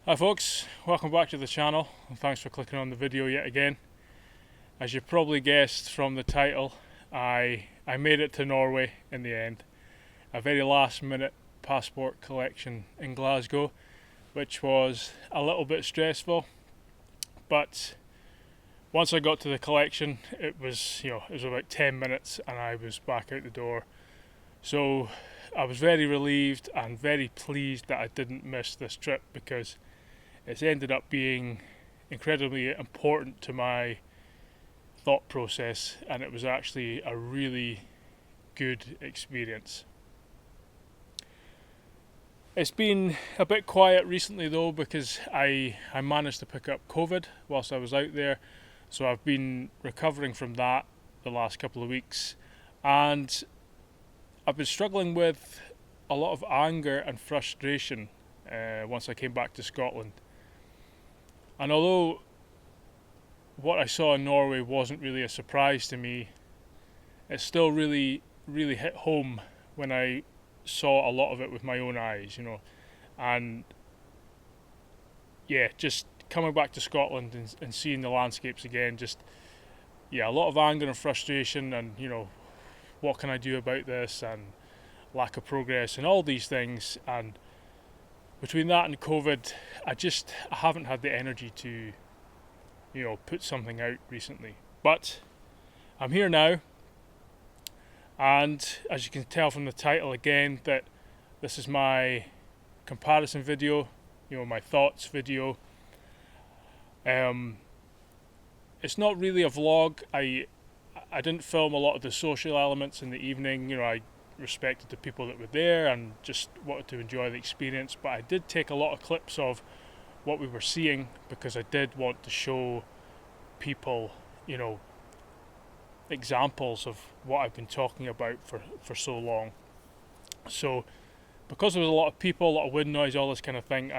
Hi folks, welcome back to the channel and thanks for clicking on the video yet again. As you probably guessed from the title, I made it to Norway in the end. A very last minute passport collection in Glasgow, which was a little bit stressful, but once I got to the collection it was about 10 minutes and I was back out the door. So I was very relieved and very pleased that I didn't miss this trip, because it's ended up being incredibly important to my thought process, and it was actually a really good experience. It's been a bit quiet recently though, because I managed to pick up COVID whilst I was out there, so I've been recovering from that the last couple of weeks, and I've been struggling with a lot of anger and frustration once I came back to Scotland. And although what I saw in Norway wasn't really a surprise to me, it still really hit home when I saw a lot of it with my own eyes, and just coming back to Scotland and seeing the landscapes again, a lot of anger and frustration, and what can I do about this, and lack of progress and all these things. And between that and COVID, I haven't had the energy to put something out recently, but I'm here now. And as you can tell from the title again, that this is my comparison video, my thoughts video. It's not really a vlog. I didn't film a lot of the social elements in the evening. I respected the people that were there and just wanted to enjoy the experience, but I did take a lot of clips of what we were seeing, because I did want to show people examples of what I've been talking about for so long. So because there was a lot of people, a lot of wind noise, all this kind of thing,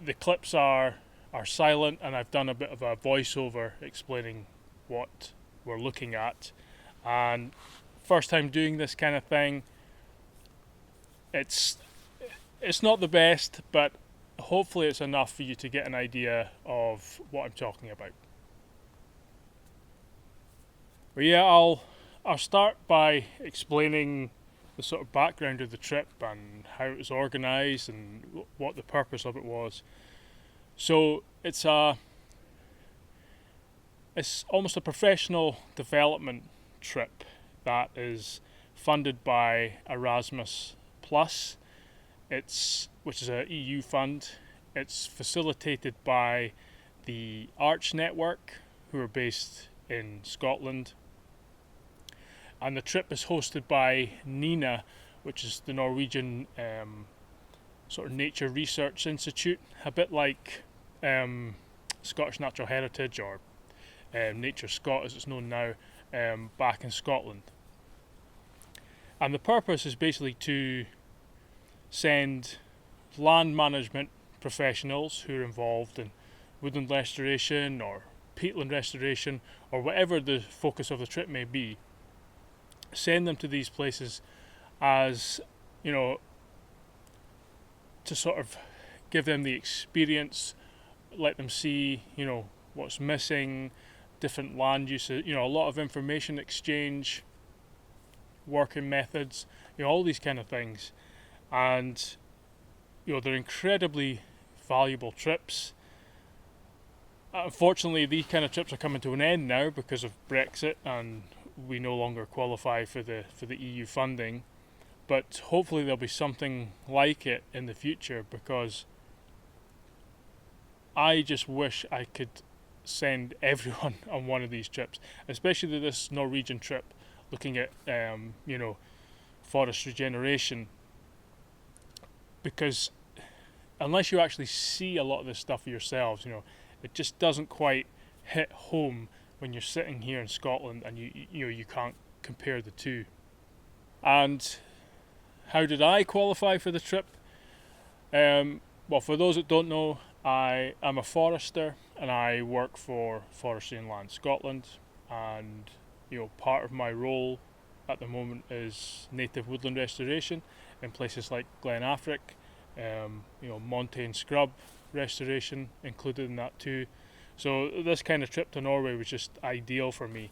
the clips are silent, and I've done a bit of a voiceover explaining what we're looking at. And first time doing this kind of thing, it's not the best, but hopefully it's enough for you to get an idea of what I'm talking about. But I'll start by explaining the sort of background of the trip and how it was organised and what the purpose of it was. So it's almost a professional development trip that is funded by ERASMUS Plus, which is an EU fund. It's facilitated by the ArchNetwork, who are based in Scotland, and the trip is hosted by NINA, which is the Norwegian sort of Nature Research Institute, a bit like Scottish Natural Heritage, or Nature Scot as it's known now, back in Scotland. And the purpose is basically to send land management professionals who are involved in woodland restoration or peatland restoration, or whatever the focus of the trip may be, send them to these places as to sort of give them the experience, let them see what's missing, different land uses, a lot of information exchange, working methods, all these kind of things. And they're incredibly valuable trips. Unfortunately, these kind of trips are coming to an end now because of Brexit, and we no longer qualify for the EU funding. But hopefully there'll be something like it in the future, because I just wish I could send everyone on one of these trips, especially this Norwegian trip, looking at forest regeneration, because unless you actually see a lot of this stuff for yourselves, it just doesn't quite hit home when you're sitting here in Scotland and you can't compare the two. And how did I qualify for the trip? Well, for those that don't know, I am a forester and I work for Forestry and Land Scotland, and part of my role at the moment is native woodland restoration in places like Glen Affric, montane scrub restoration included in that too. So this kind of trip to Norway was just ideal for me.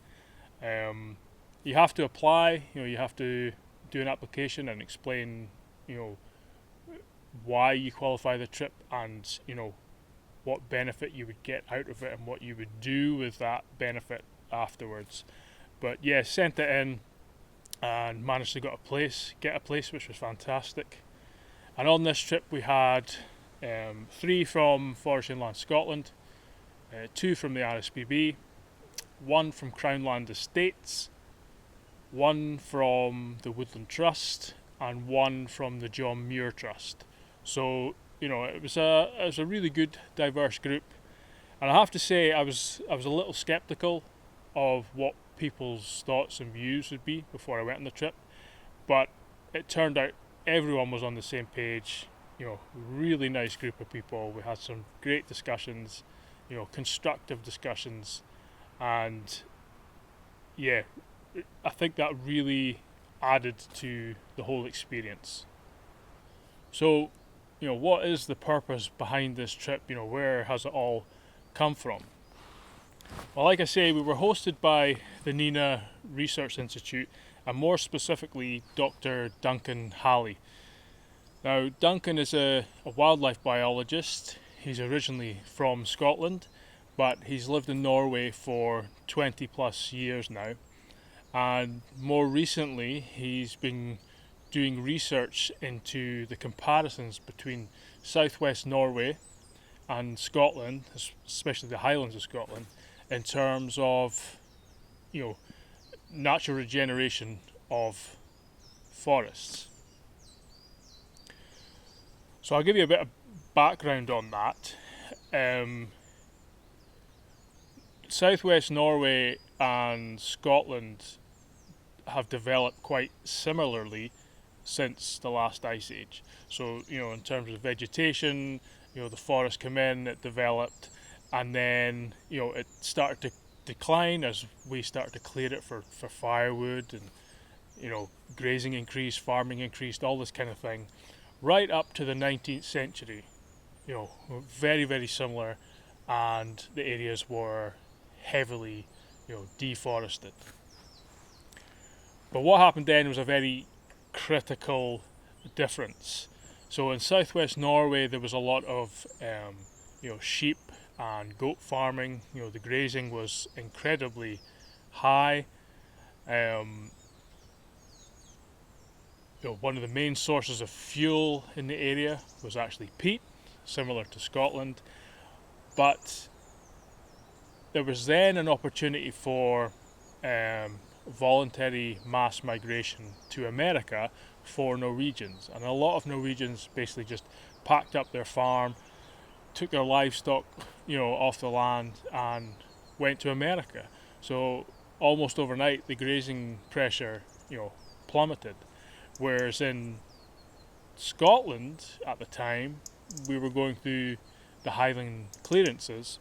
You have to apply, you have to do an application and explain, why you qualify the trip, and what benefit you would get out of it and what you would do with that benefit afterwards. But yeah, sent it in and managed to get a place, which was fantastic. And on this trip we had 3 from Forestry and Land Scotland, 2 from the RSPB, 1 from Crown Land Estates, 1 from the Woodland Trust, and 1 from the John Muir Trust. So it was a really good, diverse group. And I have to say, I was a little sceptical of what people's thoughts and views would be before I went on the trip, but it turned out everyone was on the same page. Really nice group of people. We had some great discussions, constructive discussions, and yeah, I think that really added to the whole experience. So, what is the purpose behind this trip? Where has it all come from? Well, like I say, we were hosted by the NINA Research Institute, and more specifically Dr Duncan Halley. Now, Duncan is a wildlife biologist. He's originally from Scotland, but he's lived in Norway for 20 plus years now. And more recently, he's been doing research into the comparisons between South West Norway and Scotland, especially the Highlands of Scotland, in terms of, natural regeneration of forests. So I'll give you a bit of background on that. South West Norway and Scotland have developed quite similarly since the last ice age. So, in terms of vegetation, the forest came in, it developed, and then, it started to decline as we started to clear it for firewood, and, grazing increased, farming increased, all this kind of thing, right up to the 19th century. Very, very similar, and the areas were heavily, deforested. But what happened then was a very critical difference. So in southwest Norway there was a lot of sheep and goat farming. The grazing was incredibly high. One of the main sources of fuel in the area was actually peat, similar to Scotland. But there was then an opportunity for voluntary mass migration to America for Norwegians, and a lot of Norwegians basically just packed up their farm, took their livestock off the land and went to America. So almost overnight the grazing pressure plummeted, whereas in Scotland at the time we were going through the Highland clearances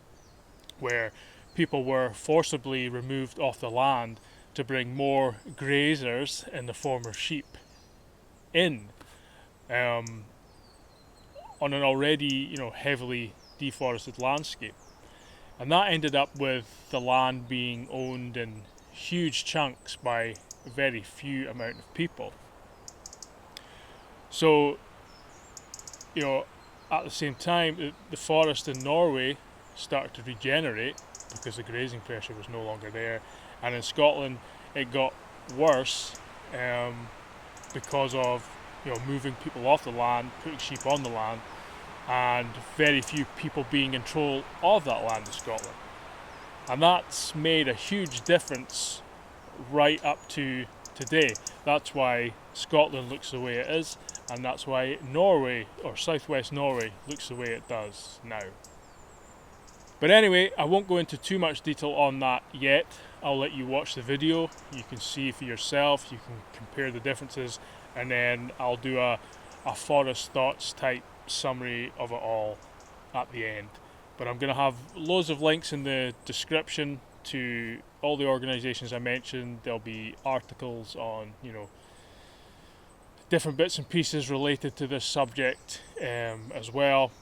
where people were forcibly removed off the land to bring more grazers in the form of sheep in on an already heavily deforested landscape. And that ended up with the land being owned in huge chunks by a very few amount of people. So at the same time the forest in Norway started to regenerate because the grazing pressure was no longer there, and in Scotland it got worse because of moving people off the land, putting sheep on the land, and very few people being in control of that land in Scotland. And that's made a huge difference right up to today. That's why Scotland looks the way it is, and that's why Norway, or southwest Norway, looks the way it does now. But anyway, I won't go into too much detail on that yet. I'll let you watch the video. You can see for yourself, you can compare the differences, and then I'll do a forest thoughts type summary of it all at the end. But I'm going to have loads of links in the description to all the organisations I mentioned. There'll be articles on different bits and pieces related to this subject as well.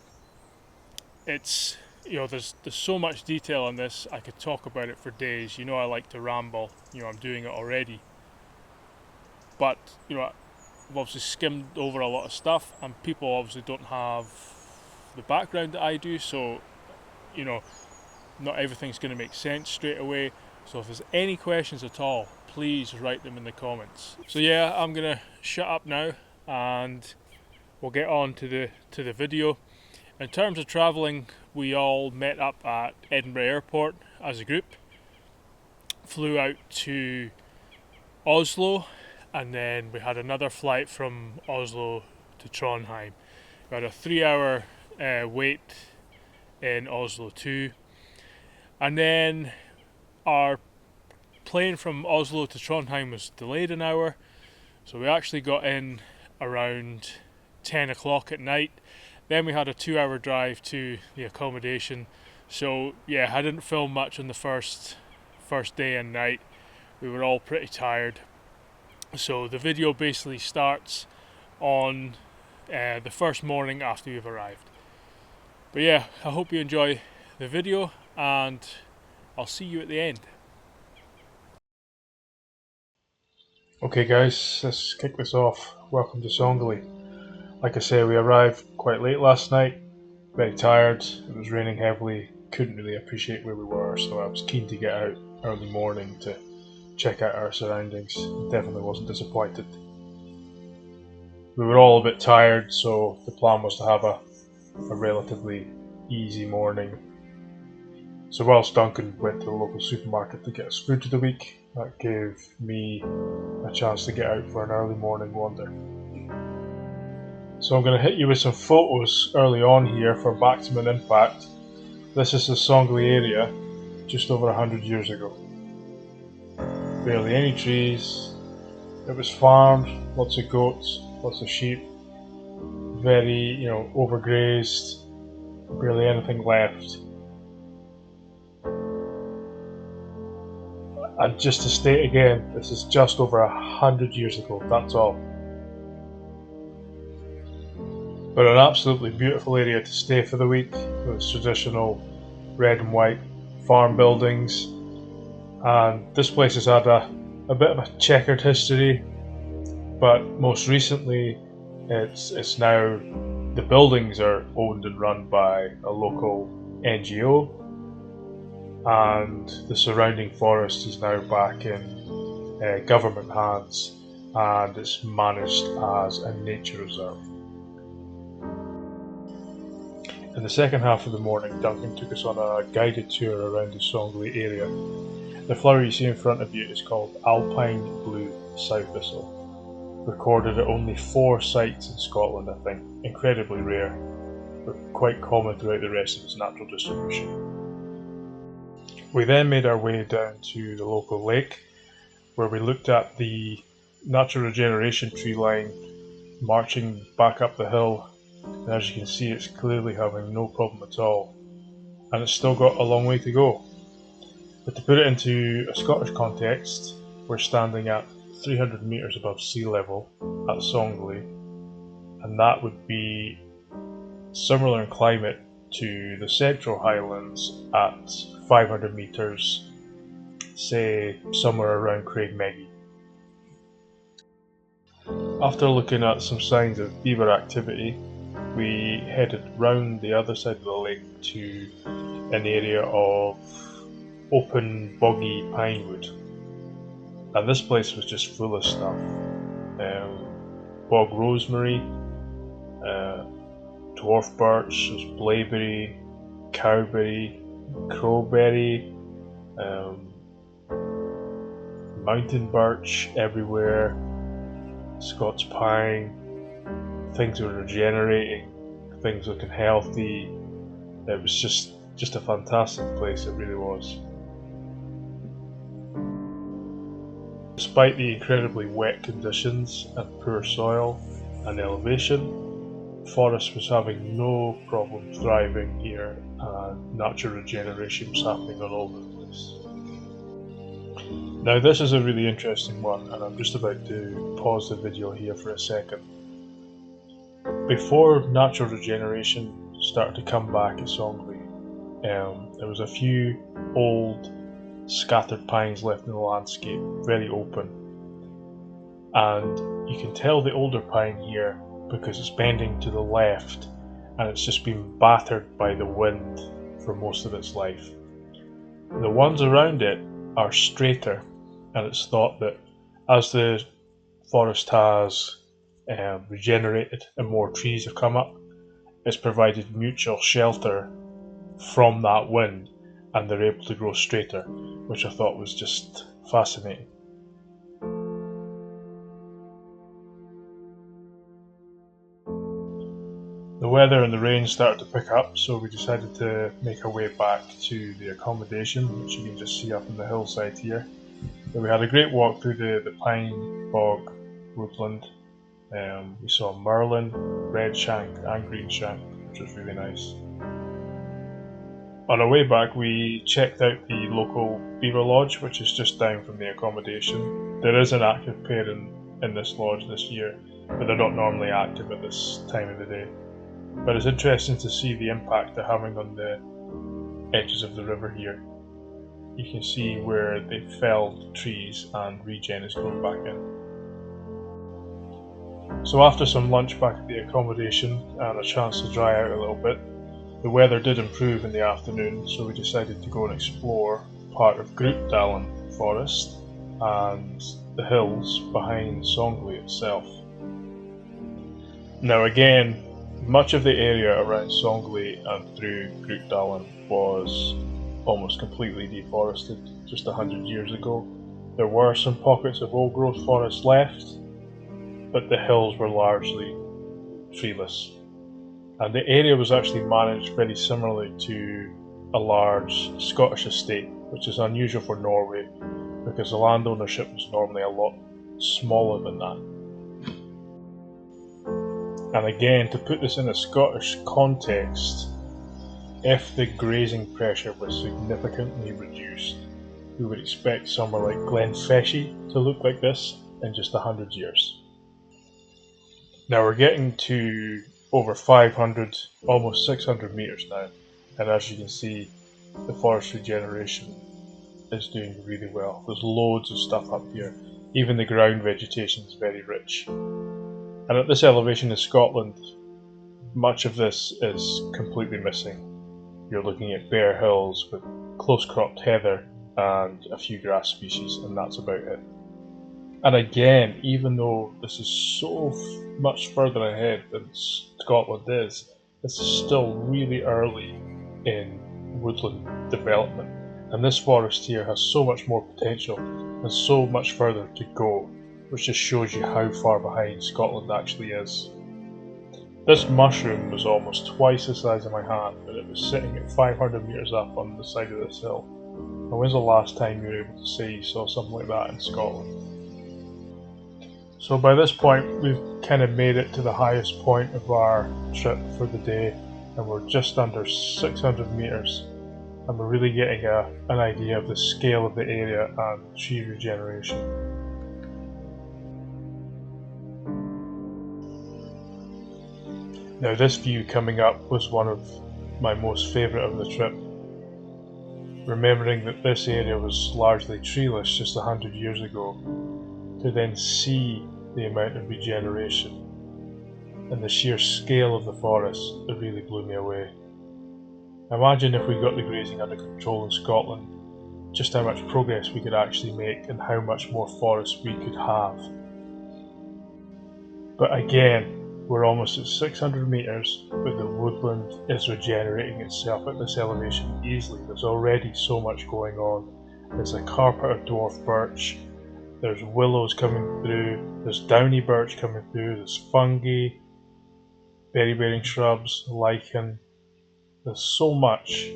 it's, there's so much detail on this, I could talk about it for days. I like to ramble, I'm doing it already. But, I've obviously skimmed over a lot of stuff, and people obviously don't have the background that I do, so, not everything's going to make sense straight away. So if there's any questions at all, please write them in the comments. So yeah, I'm going to shut up now, and we'll get on to the video. In terms of travelling, we all met up at Edinburgh Airport as a group, flew out to Oslo, and then we had another flight from Oslo to Trondheim. We had a 3-hour wait in Oslo too, and then our plane from Oslo to Trondheim was delayed an hour, so we actually got in around 10 o'clock at night. Then we had a 2-hour drive to the accommodation. So yeah, I didn't film much on the first day and night. We were all pretty tired. So the video basically starts on the first morning after we've arrived. But yeah, I hope you enjoy the video, and I'll see you at the end. Okay guys, let's kick this off. Welcome to Songli. Like I say, we arrived quite late last night, very tired, it was raining heavily, couldn't really appreciate where we were, so I was keen to get out early morning to check out our surroundings. Definitely wasn't disappointed. We were all a bit tired, so the plan was to have a relatively easy morning. So whilst Duncan went to the local supermarket to get us food of the week, that gave me a chance to get out for an early morning wander. So I'm going to hit you with some photos early on here for maximum impact. This is the Songli area just over 100 years ago. Barely any trees, it was farmed, lots of goats, lots of sheep, very, overgrazed, barely anything left. And just to state again, this is just over 100 years ago, that's all. But an absolutely beautiful area to stay for the week, with its traditional red and white farm buildings. And this place has had a bit of a checkered history, but most recently it's now, the buildings are owned and run by a local NGO, and the surrounding forest is now back in government hands, and it's managed as a nature reserve. In the second half of the morning, Duncan took us on a guided tour around the Songli area. The flower you see in front of you is called Alpine Blue South Thistle. Recorded at only 4 sites in Scotland, I think. Incredibly rare, but quite common throughout the rest of its natural distribution. We then made our way down to the local lake, where we looked at the natural regeneration tree line marching back up the hill. And as you can see, it's clearly having no problem at all, and it's still got a long way to go. But to put it into a Scottish context, we're standing at 300 metres above sea level at Songli, and that would be similar in climate to the Central Highlands at 500 metres, say somewhere around Craigmeggy. After looking at some signs of beaver activity, we headed round the other side of the lake to an area of open boggy pinewood, and this place was just full of stuff. Bog rosemary, dwarf birch, there's blaeberry, cowberry, crowberry, mountain birch everywhere, Scots pine, things were regenerating, things looking healthy. It was just a fantastic place, it really was. Despite the incredibly wet conditions and poor soil and elevation, the forest was having no problem thriving here, and natural regeneration was happening all over the place. Now this is a really interesting one, and I'm just about to pause the video here for a second. Before natural regeneration started to come back at Songley. There was a few old scattered pines left in the landscape, very open. And you can tell the older pine here because it's bending to the left and it's just been battered by the wind for most of its life. The ones around it are straighter, and it's thought that as the forest has regenerated and more trees have come up, it's provided mutual shelter from that wind and they're able to grow straighter, which I thought was just fascinating. The weather and the rain started to pick up, so we decided to make our way back to the accommodation, which you can just see up on the hillside here. But we had a great walk through the pine bog woodland. We saw merlin, red shank and green shank, which was really nice. On our way back we checked out the local beaver lodge, which is just down from the accommodation. There is an active pair in this lodge this year, but they're not normally active at this time of the day. But it's interesting to see the impact they're having on the edges of the river here. You can see where they felled trees and regen is going back in. So after some lunch back at the accommodation and a chance to dry out a little bit, the weather did improve in the afternoon, so we decided to go and explore part of Grootdalen forest and the hills behind Songley itself. Now again, much of the area around Songley and through Grootdalen was almost completely deforested just 100 years ago. There were some pockets of old growth forest left, but the hills were largely treeless. And the area was actually managed very similarly to a large Scottish estate, which is unusual for Norway because the land ownership was normally a lot smaller than that. And again, to put this in a Scottish context, if the grazing pressure was significantly reduced, we would expect somewhere like Glenfeshie to look like this in just 100 years. Now we're getting to over 500, almost 600 metres now, and as you can see, the forest regeneration is doing really well. There's loads of stuff up here. Even the ground vegetation is very rich. And at this elevation in Scotland, much of this is completely missing. You're looking at bare hills with close cropped heather and a few grass species, and that's about it. And again, even though this is so much further ahead than Scotland is, this is still really early in woodland development. And this forest here has so much more potential and so much further to go, which just shows you how far behind Scotland actually is. This mushroom was almost twice the size of my hand, and it was sitting at 500 metres up on the side of this hill. And when's the last time you were able to say you saw something like that in Scotland? So by this point we've kind of made it to the highest point of our trip for the day, and we're just under 600 metres, and we're really getting an idea of the scale of the area and tree regeneration. Now this view coming up was one of my most favourite of the trip. Remembering that this area was largely treeless just 100 years ago, to then see the amount of regeneration and the sheer scale of the forest, it really blew me away. Imagine if we got the grazing under control in Scotland, just how much progress we could actually make and how much more forest we could have. But again, we're almost at 600 metres, but the woodland is regenerating itself at this elevation easily. There's already so much going on. There's a carpet of dwarf birch, there's willows coming through, there's downy birch coming through, there's fungi, berry-bearing shrubs, lichen. There's so much,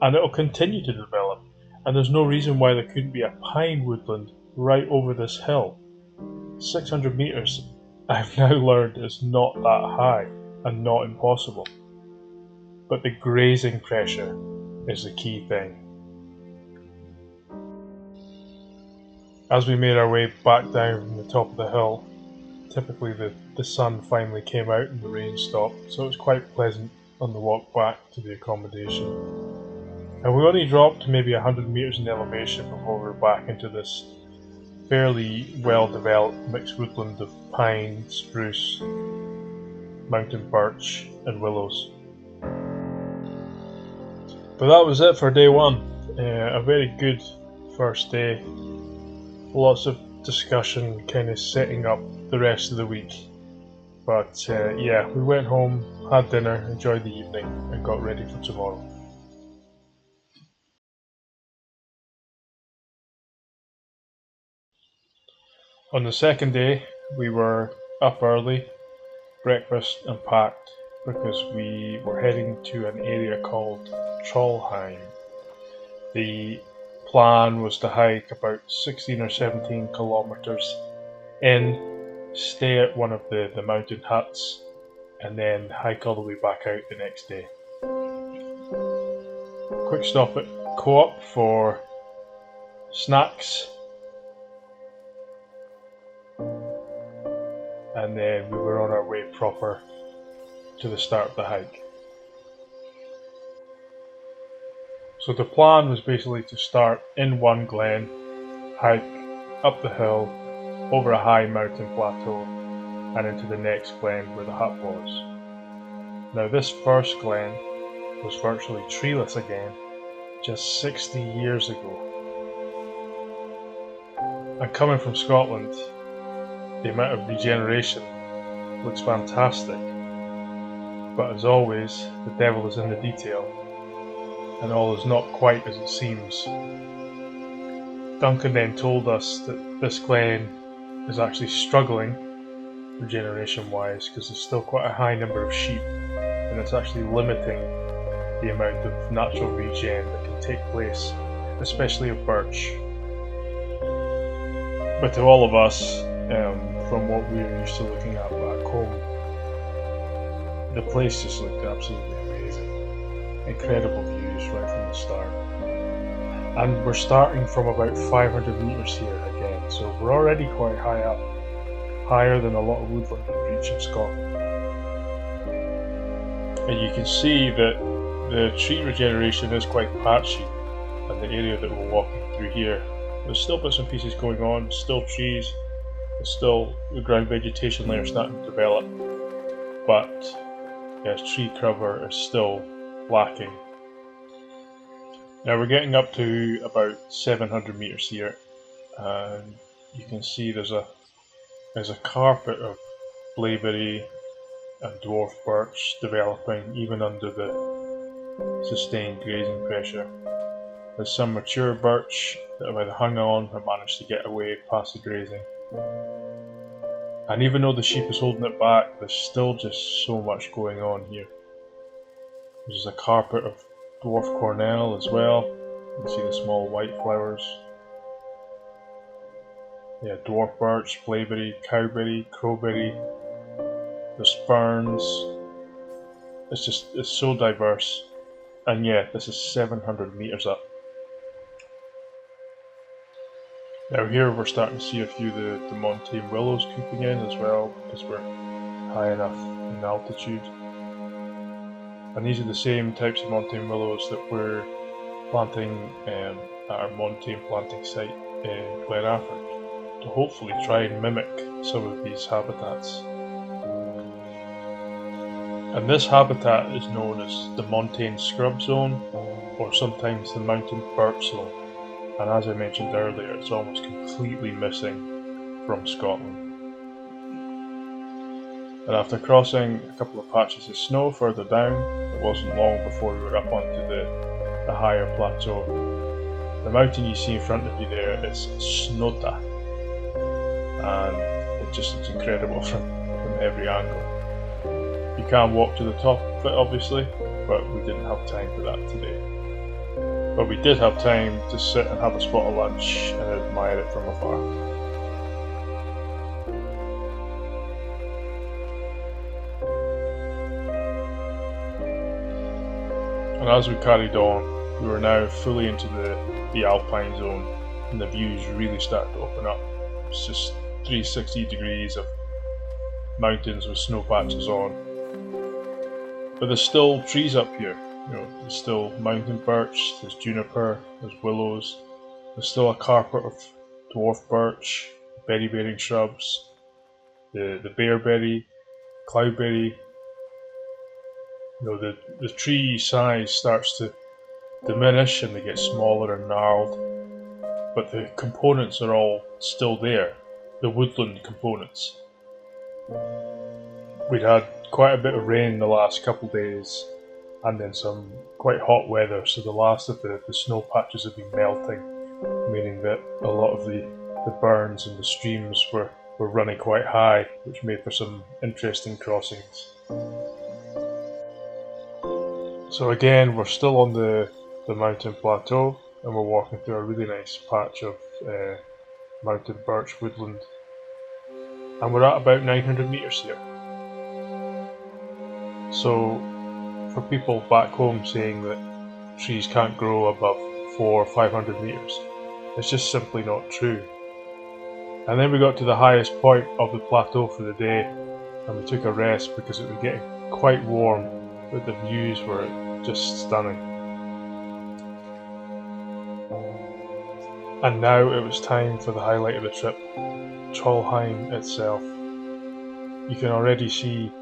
and it'll continue to develop. And there's no reason why there couldn't be a pine woodland right over this hill. 600 metres, I've now learned, is not that high and not impossible. But the grazing pressure is the key thing. As we made our way back down from the top of the hill, typically the sun finally came out and the rain stopped, so it was quite pleasant on the walk back to the accommodation. And we only dropped maybe 100 metres in elevation before we were back into this fairly well developed mixed woodland of pine, spruce, mountain birch and willows. But that was it for day one. A very good first day. Lots of discussion kind of setting up the rest of the week. But yeah, we went home, had dinner, enjoyed the evening and got ready for tomorrow. On the second day, we were up early, breakfast and packed because we were heading to an area called Trondheim. The plan was to hike about 16 or 17 kilometres in, stay at one of the mountain huts and then hike all the way back out the next day. Quick stop at Co-op for snacks. And then we were on our way proper to the start of the hike. So the plan was basically to start in one glen, hike up the hill, over a high mountain plateau, and into the next glen where the hut was. Now this first glen was virtually treeless again, just 60 years ago. And coming from Scotland, the amount of regeneration looks fantastic, but as always, the devil is in the detail, and all is not quite as it seems. Duncan then told us that this glen is actually struggling regeneration wise because there's still quite a high number of sheep, and it's actually limiting the amount of natural regen that can take place, especially of birch. But to all of us, from what we were used to looking at back home, the place just looked absolutely amazing. Incredible views right from the start. And we're starting from about 500 metres here again, so we're already quite high up, higher than a lot of woodland we reach in Scotland. And you can see that the tree regeneration is quite patchy, and the area that we're walking through here, there's still bits and pieces going on, still trees, still the ground vegetation layer starting to develop, but yes, tree cover is still lacking. Now we're getting up to about 700 metres here, and you can see there's a carpet of blaeberry and dwarf birch developing even under the sustained grazing pressure. There's some mature birch that have either hung on or managed to get away past the grazing. And even though the sheep is holding it back, there's still just so much going on here. There's a carpet of dwarf cornel as well. You can see the small white flowers. Yeah, dwarf birch, blaeberry, cowberry, crowberry. There's ferns. It's so diverse. And yeah, this is 700 metres up. Now here we're starting to see a few of the montane willows creeping in as well, because we're high enough in altitude. And these are the same types of montane willows that we're planting at our montane planting site in Glen Affric, to hopefully try and mimic some of these habitats. And this habitat is known as the montane scrub zone, or sometimes the mountain birch zone. And as I mentioned earlier, it's almost completely missing from Scotland. And after crossing a couple of patches of snow further down, it wasn't long before we were up onto the higher plateau. The mountain you see in front of you there is Snota, and it just looks incredible from every angle. You can walk to the top of it obviously, but we didn't have time for that today. But we did have time to sit and have a spot of lunch and admire it from afar. And as we carried on, we were now fully into the alpine zone, and the views really started to open up. It's just 360 degrees of mountains with snow patches on. But there's still trees up here. There's still mountain birch, there's juniper, there's willows, there's still a carpet of dwarf birch, berry-bearing shrubs, the bearberry, cloudberry. The tree size starts to diminish and they get smaller and gnarled, but the components are all still there, the woodland components. We'd had quite a bit of rain the last couple of days, and then some quite hot weather, so the last of the snow patches have been melting, meaning that a lot of the burns and the streams were running quite high, which made for some interesting crossings. So again, we're still on the mountain plateau, and we're walking through a really nice patch of mountain birch woodland, and we're at about 900 metres here. So for people back home saying that trees can't grow above 400 or 500 metres, it's just simply not true. And then we got to the highest point of the plateau for the day, and we took a rest because it was getting quite warm, but the views were just stunning. And now it was time for the highlight of the trip, Trondheim itself. You can already see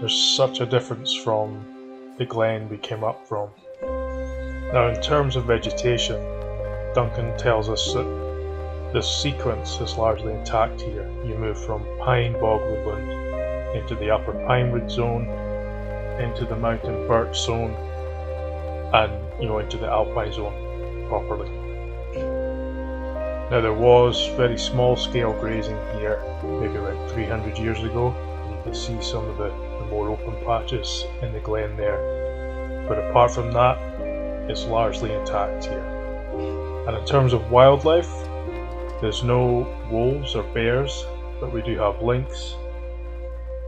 there's such a difference from the glen we came up from. Now, in terms of vegetation, Duncan tells us that this sequence is largely intact here. You move from pine bog woodland into the upper pinewood zone, into the mountain birch zone, and into the alpine zone properly. Now, there was very small scale grazing here, maybe about 300 years ago. You can see some of the more open patches in the glen there, but apart from that, it's largely intact here. And in terms of wildlife, there's no wolves or bears, but we do have lynx,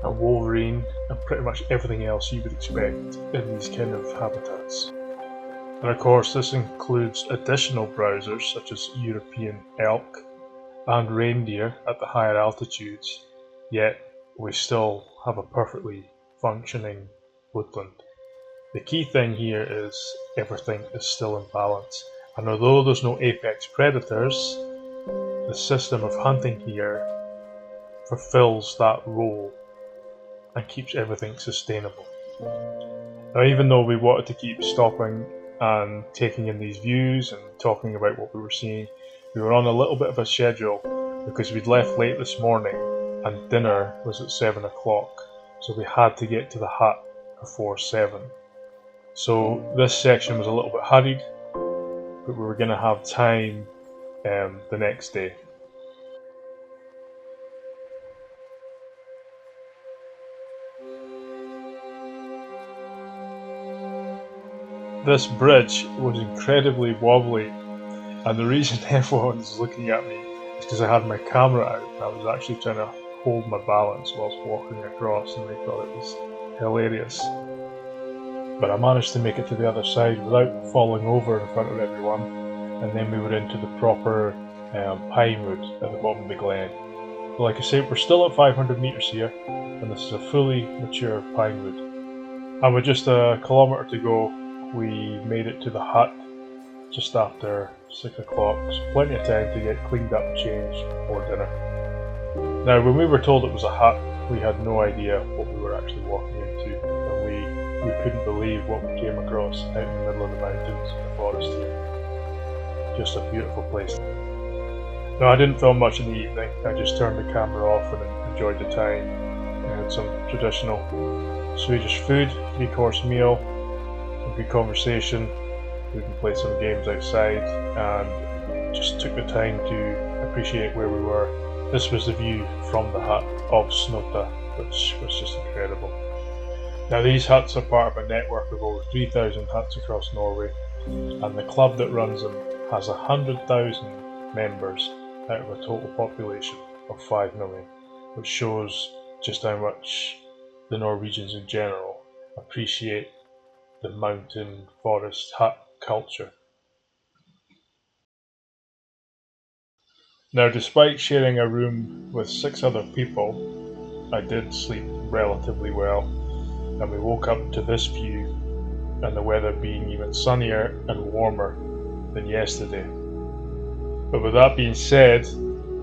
a wolverine, and pretty much everything else you would expect in these kind of habitats. And of course, this includes additional browsers such as European elk and reindeer at the higher altitudes, yet we still have a perfectly functioning woodland. The key thing here is everything is still in balance, and although there's no apex predators, the system of hunting here fulfills that role and keeps everything sustainable. Now, even though we wanted to keep stopping and taking in these views and talking about what we were seeing, we were on a little bit of a schedule because we'd left late this morning and dinner was at 7 o'clock, so we had to get to the hut before 7. So this section was a little bit hurried, but we were going to have time the next day. This bridge was incredibly wobbly, and the reason everyone's looking at me is because I had my camera out and I was actually trying to hold my balance whilst walking across, and they thought it was hilarious. But I managed to make it to the other side without falling over in front of everyone, and then we were into the proper pinewood at the bottom of the glen. But like I say, we're still at 500 metres here, and this is a fully mature pinewood. And with just a kilometre to go, we made it to the hut just after 6 o'clock, so plenty of time to get cleaned up and changed for dinner. Now, when we were told it was a hut, we had no idea what we were actually walking into, and we couldn't believe what we came across out in the middle of the mountains and the forest here. Just a beautiful place. Now, I didn't film much in the evening, I just turned the camera off and enjoyed the time. I had some traditional Swedish food, 3-course meal, a good conversation. We can play some games outside and just took the time to appreciate where we were. This was the view from the hut of Snota, which was just incredible. Now, these huts are part of a network of over 3,000 huts across Norway, and the club that runs them has 100,000 members out of a total population of 5 million, which shows just how much the Norwegians in general appreciate the mountain forest hut culture. Now, despite sharing a room with 6 other people, I did sleep relatively well. and we woke up to this view and the weather being even sunnier and warmer than yesterday. But with that being said,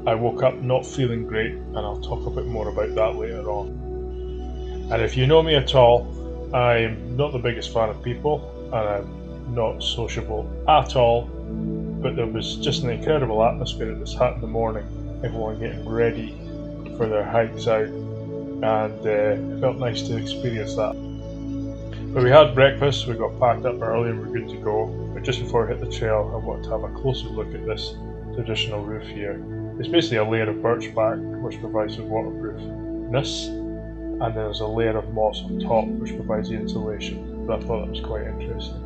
I woke up not feeling great, and I'll talk a bit more about that later on. And if you know me at all, I'm not the biggest fan of people, and I'm not sociable at all, but there was just an incredible atmosphere at this hut in the morning, everyone getting ready for their hikes out, and it felt nice to experience that. But we had breakfast, we got packed up early and we're good to go, but just before I hit the trail I wanted to have a closer look at this traditional roof here. It's basically a layer of birch bark which provides the waterproofness, and then there's a layer of moss on top which provides the insulation. But I thought that was quite interesting.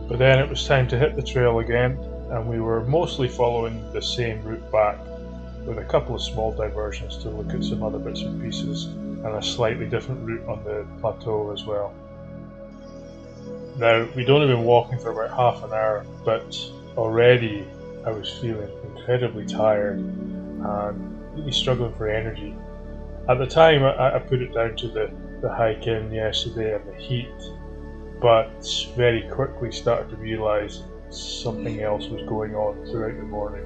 But then it was time to hit the trail again, and we were mostly following the same route back, with a couple of small diversions to look at some other bits and pieces, and a slightly different route on the plateau as well. Now, we'd only been walking for about half an hour, but already I was feeling incredibly tired and really struggling for energy. At the time I put it down to the hike in yesterday and the heat, but very quickly started to realise something else was going on throughout the morning.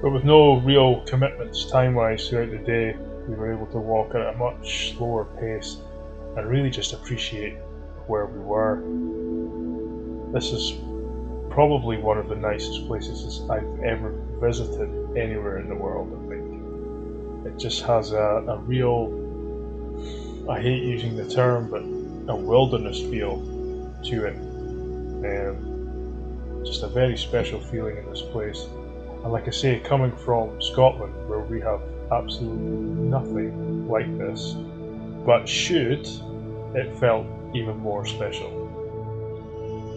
But with no real commitments time-wise throughout the day, we were able to walk at a much slower pace and really just appreciate where we were. This is probably one of the nicest places I've ever visited anywhere in the world, I think. It just has a real, I hate using the term, but a wilderness feel to it. Just a very special feeling in this place. And like I say, coming from Scotland, where we have absolutely nothing like this, but it felt even more special.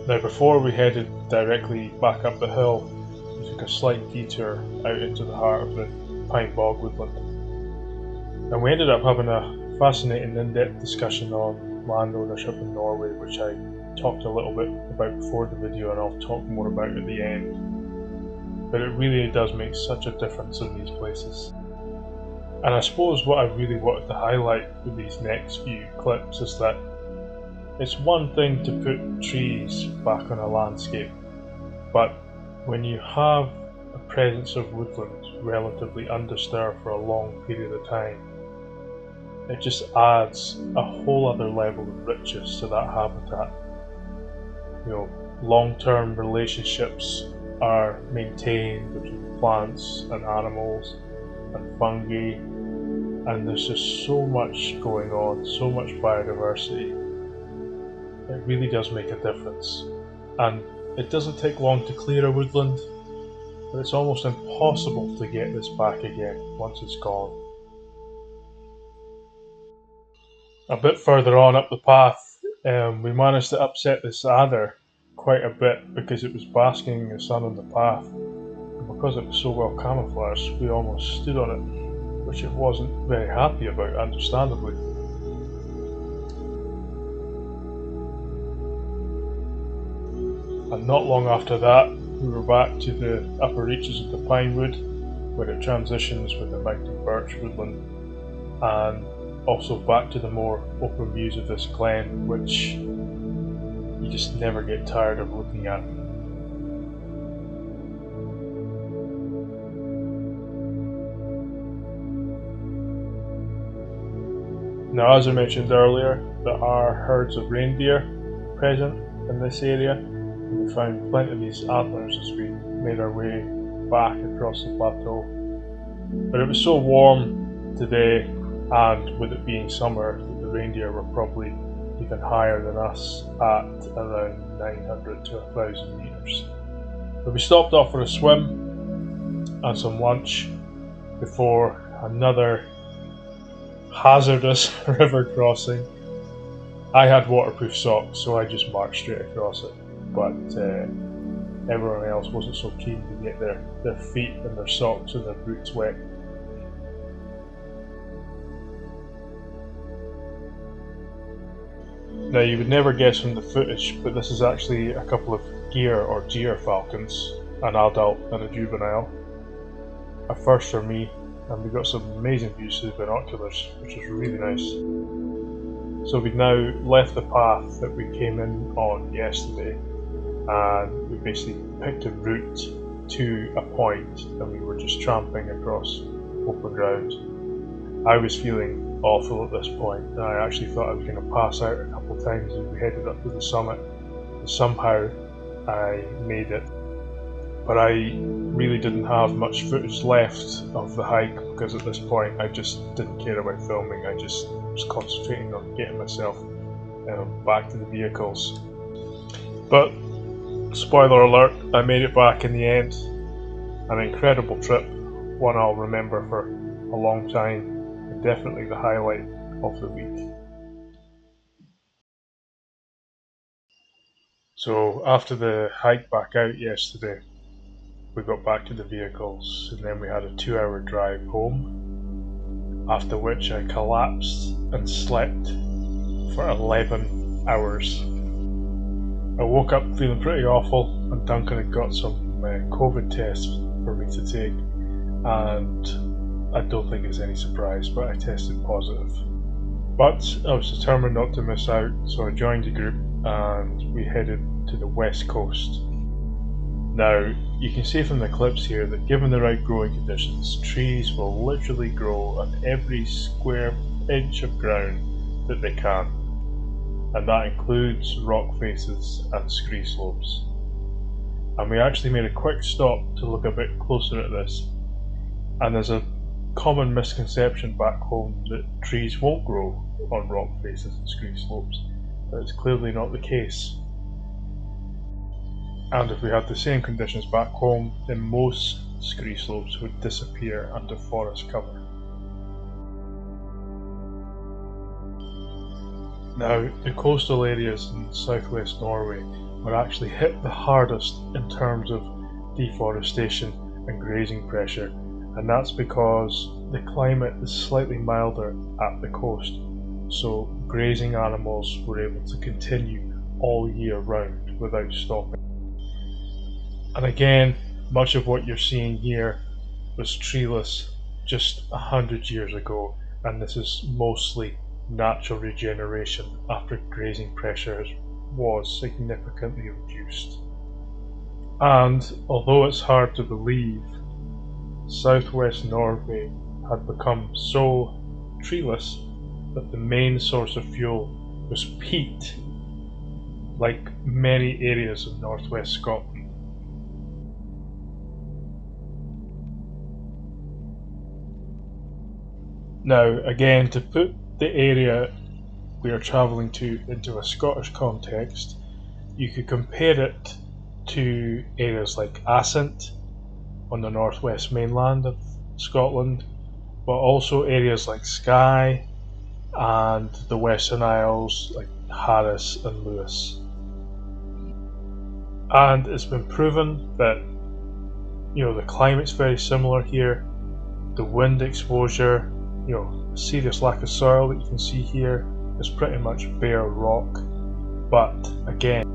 Now, before we headed directly back up the hill, we took a slight detour out into the heart of the pine bog woodland. And we ended up having a fascinating in-depth discussion on land ownership in Norway, which I talked a little bit about before the video, and I'll talk more about at the end. But it really does make such a difference in these places. And I suppose what I really wanted to highlight with these next few clips is that it's one thing to put trees back on a landscape, but when you have a presence of woodland relatively undisturbed for a long period of time, it just adds a whole other level of richness to that habitat. Long-term relationships are maintained between plants and animals and fungi, and there's just so much going on, so much biodiversity. It really does make a difference, and it doesn't take long to clear a woodland, but it's almost impossible to get this back again once it's gone. A bit further on up the path, we managed to upset this adder quite a bit because it was basking in the sun on the path, and because it was so well camouflaged, we almost stood on it, which it wasn't very happy about, understandably. And not long after that, we were back to the upper reaches of the pine wood, where it transitions with the mountain birch woodland, and also back to the more open views of this glen, which you just never get tired of looking at. Now, as I mentioned earlier, there are herds of reindeer present in this area, and we found plenty of these antlers as we made our way back across the plateau. But it was so warm today, and with it being summer, the reindeer were probably even higher than us at around 900 to 1,000 metres. But we stopped off for a swim and some lunch before another hazardous river crossing. I had waterproof socks, so I just marched straight across it, but everyone else wasn't so keen to get their feet and their socks and their boots wet. Now, you would never guess from the footage, but this is actually a couple of gyr or deer falcons, an adult and a juvenile. A first for me, and we got some amazing views through the binoculars, which was really nice. So we've now left the path that we came in on yesterday, and we basically picked a route to a point, and we were just tramping across open ground. I was feeling awful at this point, and I actually thought I was going to pass out a couple of times as we headed up to the summit. And somehow I made it, but I really didn't have much footage left of the hike, because at this point I just didn't care about filming. I just was concentrating on getting myself back to the vehicles. But spoiler alert, I made it back in the end. An incredible trip, one I'll remember for a long time, and definitely the highlight of the week. So after the hike back out yesterday, we got back to the vehicles, and then we had a 2-hour drive home, after which I collapsed and slept for 11 hours. I woke up feeling pretty awful, and Duncan had got some COVID tests for me to take, and I don't think it's any surprise, but I tested positive. But I was determined not to miss out, so I joined the group and we headed to the west coast. Now, you can see from the clips here that given the right growing conditions, trees will literally grow on every square inch of ground that they can, and that includes rock faces and scree slopes. And we actually made a quick stop to look a bit closer at this, and there's a common misconception back home that trees won't grow on rock faces and scree slopes, but it's clearly not the case. And if we had the same conditions back home, then most scree slopes would disappear under forest cover. Now, the coastal areas in southwest Norway were actually hit the hardest in terms of deforestation and grazing pressure, and that's because the climate is slightly milder at the coast, so grazing animals were able to continue all year round without stopping. And again, much of what you're seeing here was treeless just 100 years ago, and this is mostly natural regeneration after grazing pressure was significantly reduced. And although it's hard to believe, southwest Norway had become so treeless that the main source of fuel was peat, like many areas of northwest Scotland. Now, again, to put the area we are travelling to into a Scottish context, you could compare it to areas like Assynt on the northwest mainland of Scotland, but also areas like Skye and the Western Isles like Harris and Lewis. And it's been proven that the climate's very similar here, the wind exposure, serious lack of soil that you can see here is pretty much bare rock. But again,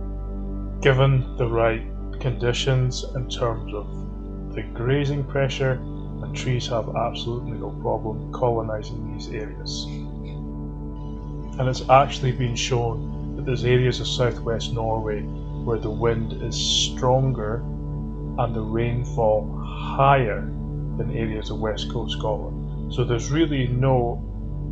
given the right conditions in terms of the grazing pressure, the trees have absolutely no problem colonising these areas. And it's actually been shown that there's areas of southwest Norway where the wind is stronger and the rainfall higher than areas of west coast Scotland. So there's really no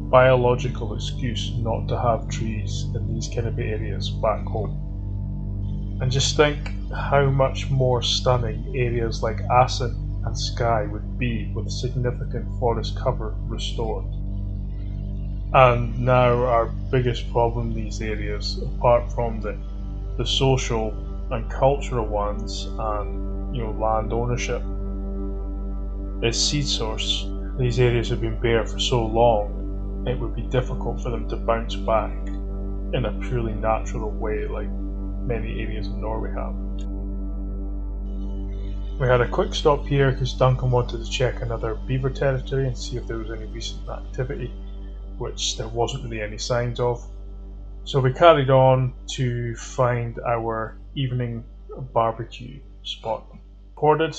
biological excuse not to have trees in these kind of areas back home. And just think how much more stunning areas like Assynt and Skye would be with significant forest cover restored. And now our biggest problem in these areas, apart from the social and cultural ones and land ownership, is seed source. These areas have been bare for so long, it would be difficult for them to bounce back in a purely natural way like many areas in Norway have. We had a quick stop here because Duncan wanted to check another beaver territory and see if there was any recent activity, which there wasn't really any signs of. So we carried on to find our evening barbecue spot. Recorded.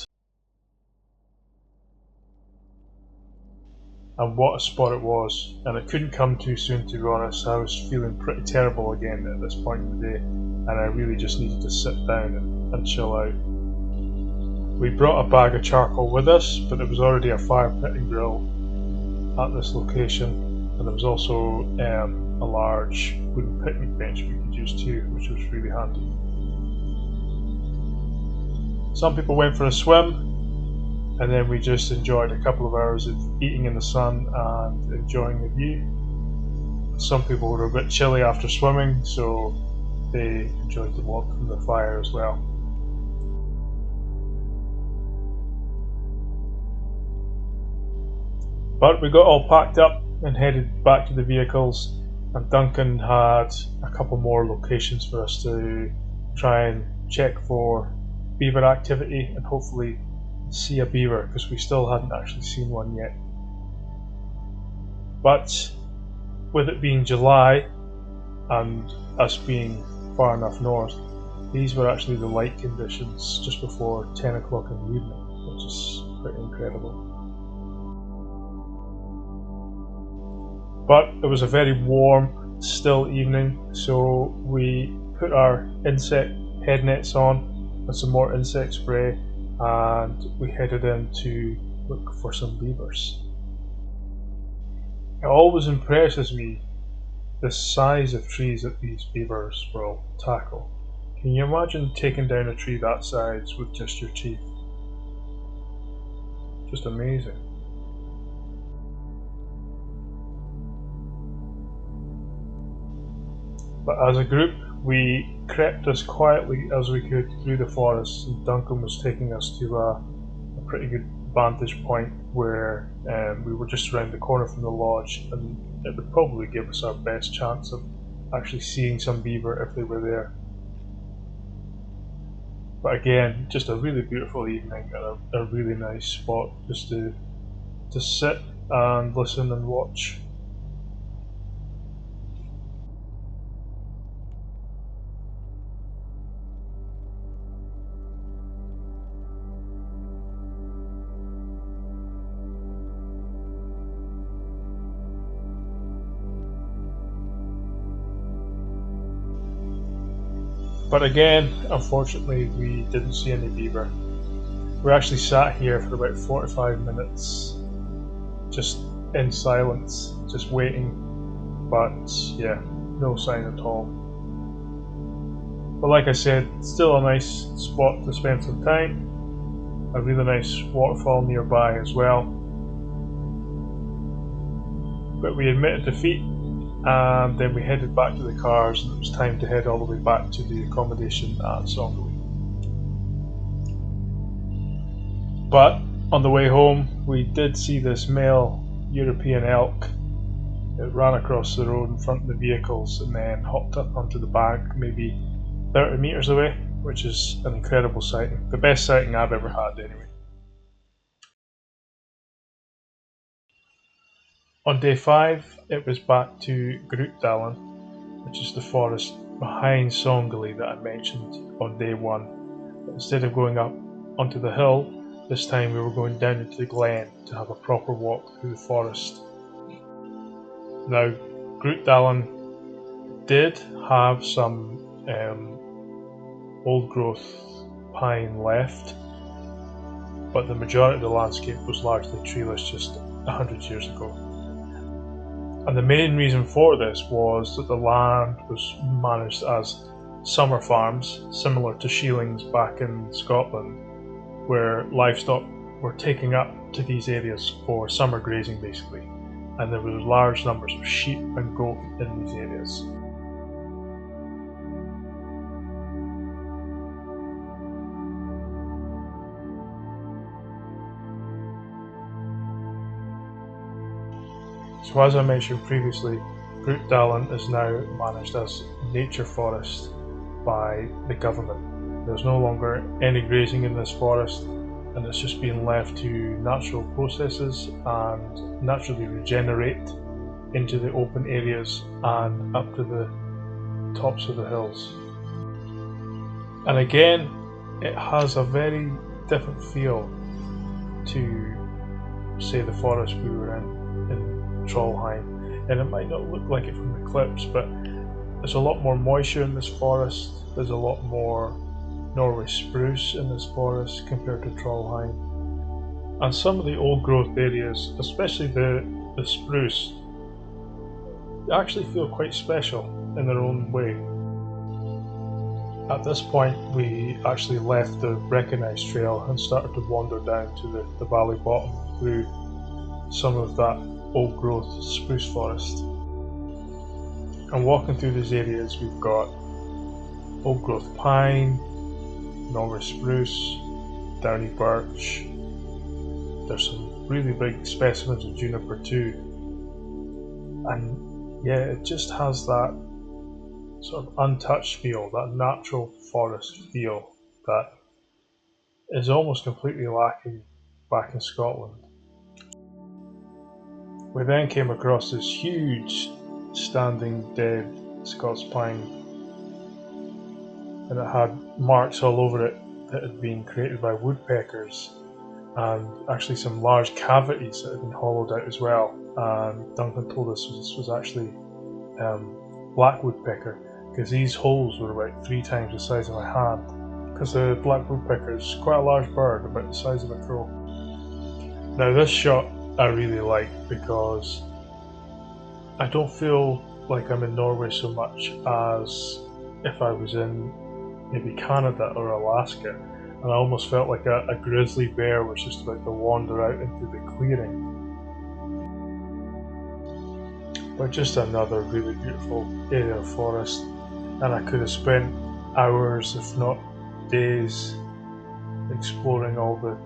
and what a spot it was, and it couldn't come too soon, to be honest. I was feeling pretty terrible again at this point in the day, and I really just needed to sit down and chill out. We brought a bag of charcoal with us, but there was already a fire pit and grill at this location, and there was also a large wooden picnic bench we could use too, which was really handy. Some people went for a swim, and then we just enjoyed a couple of hours of eating in the sun and enjoying the view. Some people were a bit chilly after swimming, so they enjoyed the warmth from the fire as well. But we got all packed up and headed back to the vehicles, and Duncan had a couple more locations for us to try and check for beaver activity and hopefully see a beaver, because we still hadn't actually seen one yet. But with it being July and us being far enough north, these were actually the light conditions just before 10 o'clock in the evening, which is pretty incredible. But it was a very warm, still evening, so we put our insect head nets on and some more insect spray, and we headed in to look for some beavers. It always impresses me the size of trees that these beavers will tackle. Can you imagine taking down a tree that size with just your teeth? Just amazing. But as a group, we crept as quietly as we could through the forest, and Duncan was taking us to a pretty good vantage point where we were just around the corner from the lodge, and it would probably give us our best chance of actually seeing some beaver if they were there. But again, just a really beautiful evening and a really nice spot just to sit and listen and watch. But again, unfortunately, we didn't see any beaver. We actually sat here for about 45 minutes, just in silence, just waiting, but yeah, no sign at all. But like I said, still a nice spot to spend some time, a really nice waterfall nearby as well. But we admitted defeat, and then we headed back to the cars, and it was time to head all the way back to the accommodation at Songley. But on the way home, we did see this male European elk. It ran across the road in front of the vehicles and then hopped up onto the bank maybe 30 metres away, which is an incredible sighting. The best sighting I've ever had anyway. On day 5, it was back to Grootdalen, which is the forest behind Songley that I mentioned on day 1. But instead of going up onto the hill, this time we were going down into the glen to have a proper walk through the forest. Now, Grootdalen did have some old growth pine left, but the majority of the landscape was largely treeless just 100 years ago. And the main reason for this was that the land was managed as summer farms, similar to Sheelings back in Scotland, where livestock were taking up to these areas for summer grazing basically, and there were large numbers of sheep and goat in these areas. So as I mentioned previously, Grootdalen is now managed as nature forest by the government. There's no longer any grazing in this forest, and it's just being left to natural processes and naturally regenerate into the open areas and up to the tops of the hills. And again, it has a very different feel to, say, the forest we were in Trondheim, and it might not look like it from the clips, but there's a lot more moisture in this forest, there's a lot more Norway spruce in this forest compared to Trondheim. And some of the old growth areas, especially the spruce, they actually feel quite special in their own way. At this point we actually left the recognised trail and started to wander down to the valley bottom through some of that old growth spruce forest. And walking through these areas we've got old growth pine, Norway spruce, downy birch. There's some really big specimens of juniper too. And yeah, it just has that sort of untouched feel, that natural forest feel that is almost completely lacking back in Scotland. We then came across this huge standing dead Scots pine, and it had marks all over it that had been created by woodpeckers, and actually some large cavities that had been hollowed out as well. And Duncan told us this was actually black woodpecker, because these holes were about 3 times the size of my hand, because the black woodpecker is quite a large bird, about the size of a crow. Now this shot I really like because I don't feel like I'm in Norway so much as if I was in maybe Canada or Alaska, and I almost felt like a grizzly bear was just about to wander out into the clearing. But just another really beautiful area of forest, and I could have spent hours if not days exploring all the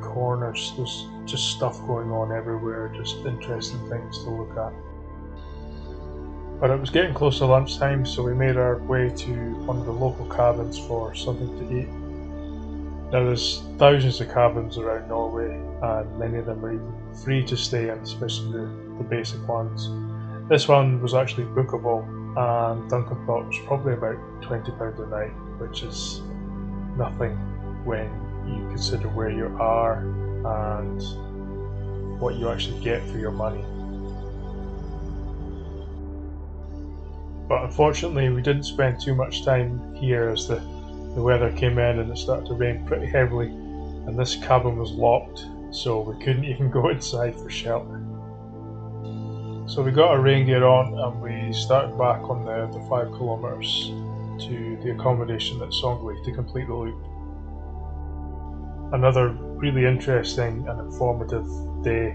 corners. There's just stuff going on everywhere, just interesting things to look at. But it was getting close to lunchtime, so we made our way to one of the local cabins for something to eat. Now there's thousands of cabins around Norway, and many of them are even free to stay in, especially the basic ones. This one was actually bookable, and Duncan thought it was probably about £20 a night, which is nothing when you consider where you are and what you actually get for your money. But unfortunately we didn't spend too much time here, as the weather came in and it started to rain pretty heavily, and this cabin was locked, so we couldn't even go inside for shelter. So we got our rain gear on and we started back on the 5 kilometres to the accommodation at Songli to complete the loop. Another really interesting and informative day,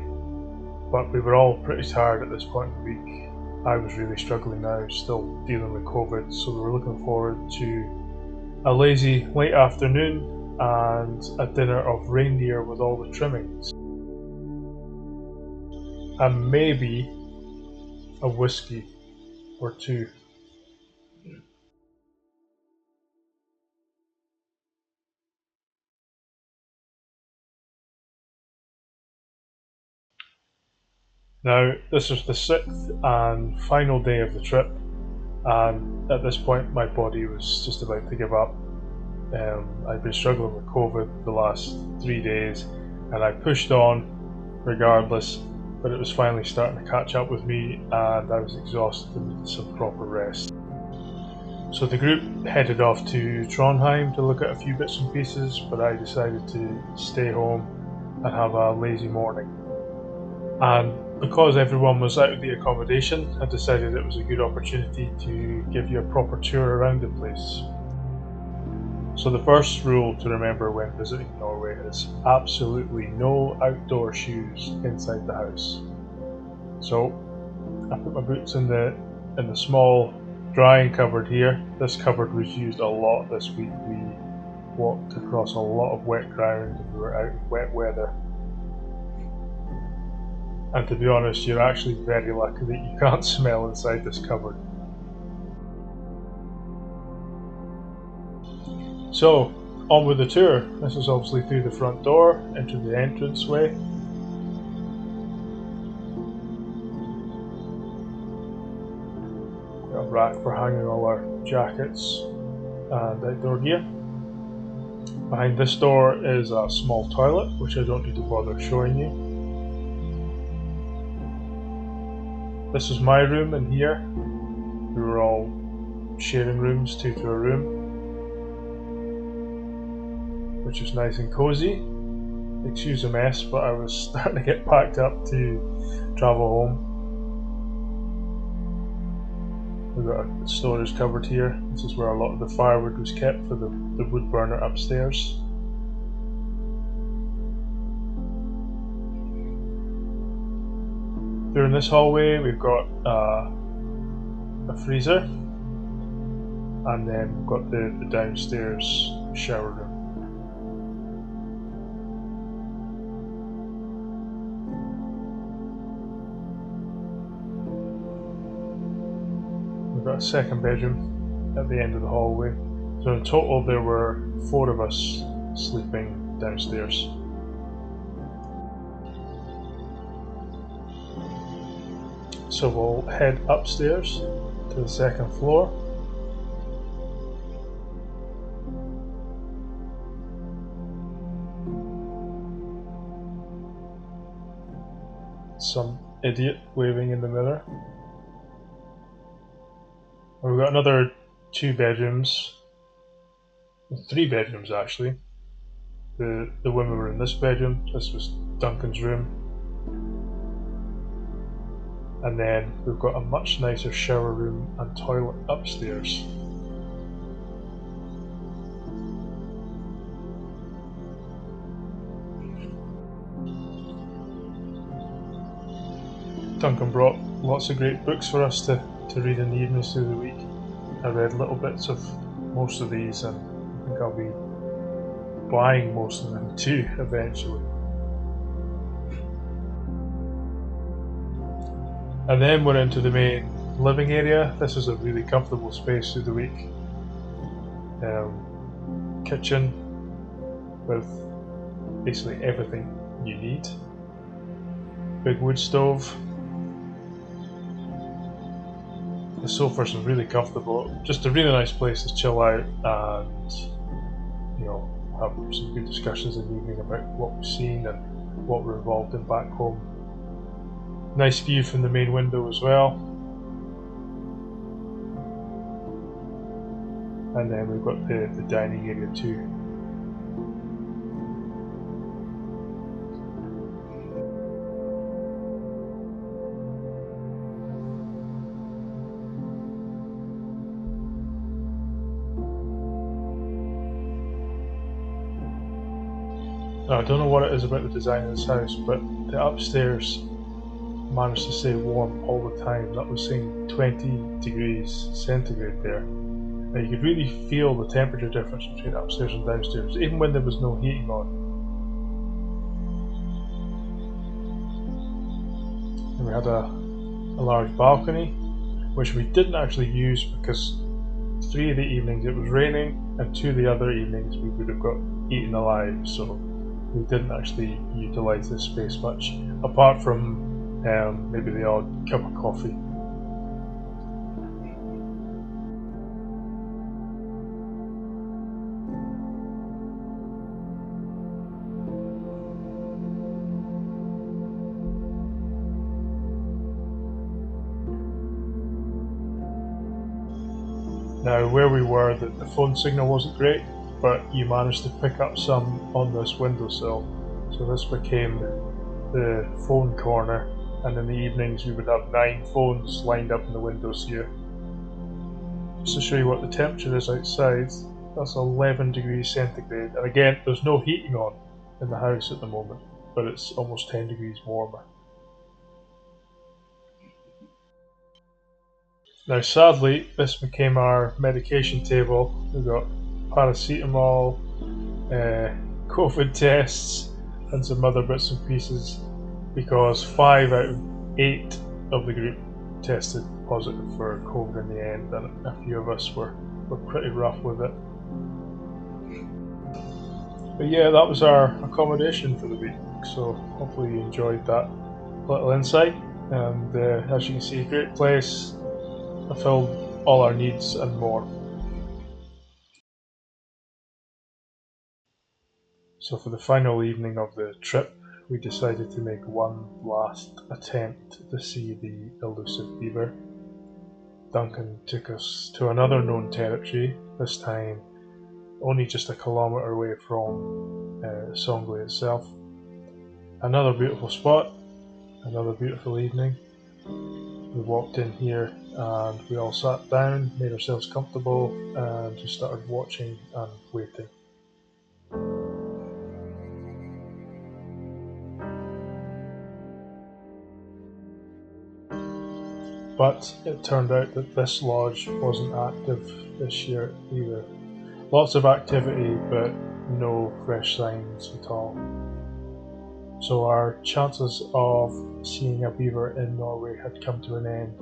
but we were all pretty tired at this point in the week. I was really struggling now, still dealing with COVID, so we were looking forward to a lazy late afternoon and a dinner of reindeer with all the trimmings. And maybe a whiskey or two. Now, this was the 6th and final day of the trip, and at this point my body was just about to give up. I'd been struggling with COVID the last 3 days, and I pushed on regardless, but it was finally starting to catch up with me and I was exhausted and needed some proper rest. So the group headed off to Trondheim to look at a few bits and pieces, but I decided to stay home and have a lazy morning. And because everyone was out of the accommodation, I decided it was a good opportunity to give you a proper tour around the place. So the first rule to remember when visiting Norway is absolutely no outdoor shoes inside the house. So I put my boots in the small drying cupboard here. This cupboard was used a lot this week. We walked across a lot of wet ground and we were out in wet weather. And to be honest, you're actually very lucky that you can't smell inside this cupboard. So, on with the tour. This is obviously through the front door, into the entranceway. Got a rack for hanging all our jackets and outdoor gear. Behind this door is a small toilet, which I don't need to bother showing you. This was my room in here. We were all sharing rooms, 2 to a room, which was nice and cozy. Excuse the mess, but I was starting to get packed up to travel home. We've got a storage cupboard here. This is where a lot of the firewood was kept for the wood burner upstairs. Through this hallway we've got a freezer, and then we've got the downstairs shower room. We've got a second bedroom at the end of the hallway. So in total there were 4 of us sleeping downstairs. So we'll head upstairs to the second floor. Some idiot waving in the mirror. And we've got another 2 bedrooms, 3 bedrooms actually. The women were in this bedroom. This was Duncan's room. And then we've got a much nicer shower room and toilet upstairs. Duncan brought lots of great books for us to read in the evenings through the week. I read little bits of most of these, and I think I'll be buying most of them too eventually. And then we're into the main living area. This is a really comfortable space through the week. Kitchen with basically everything you need. Big wood stove. The sofas are really comfortable. Just a really nice place to chill out and, you know, have some good discussions in the evening about what we've seen and what we're involved in back home. Nice view from the main window as well. And then we've got the dining area too. Now, I don't know what it is about the design of this house, but the upstairs managed to stay warm all the time. That was saying 20 degrees centigrade there. Now you could really feel the temperature difference between upstairs and downstairs, even when there was no heating on. And we had a large balcony, which we didn't actually use because 3 of the evenings it was raining, and 2 of the other evenings we would have got eaten alive, so we didn't actually utilise this space much, apart from maybe the odd cup of coffee. Now where we were, the phone signal wasn't great, but you managed to pick up some on this windowsill. So this became the phone corner, and in the evenings we would have 9 phones lined up in the windows here. Just to show you what the temperature is outside, that's 11 degrees centigrade, and again there's no heating on in the house at the moment, but it's almost 10 degrees warmer. Now sadly this became our medication table. We've got paracetamol, COVID tests and some other bits and pieces, because 5 out of 8 of the group tested positive for COVID in the end, and a few of us were pretty rough with it. But yeah, that was our accommodation for the week, so hopefully you enjoyed that little insight. And as you can see, great place, fulfilled all our needs and more. So for the final evening of the trip, we decided to make one last attempt to see the elusive beaver. Duncan took us to another known territory, this time only just a kilometre away from Songley itself. Another beautiful spot, another beautiful evening. We walked in here and we all sat down, made ourselves comfortable, and just started watching and waiting. But it turned out that this lodge wasn't active this year either. Lots of activity, but no fresh signs at all. So our chances of seeing a beaver in Norway had come to an end.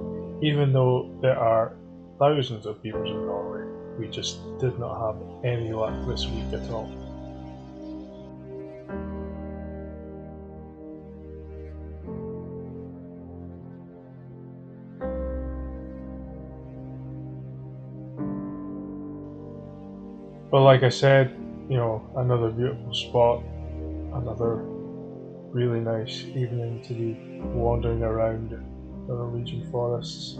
Even though there are thousands of beavers in Norway, we just did not have any luck this week at all. But like I said, another beautiful spot, another really nice evening to be wandering around the Norwegian forests.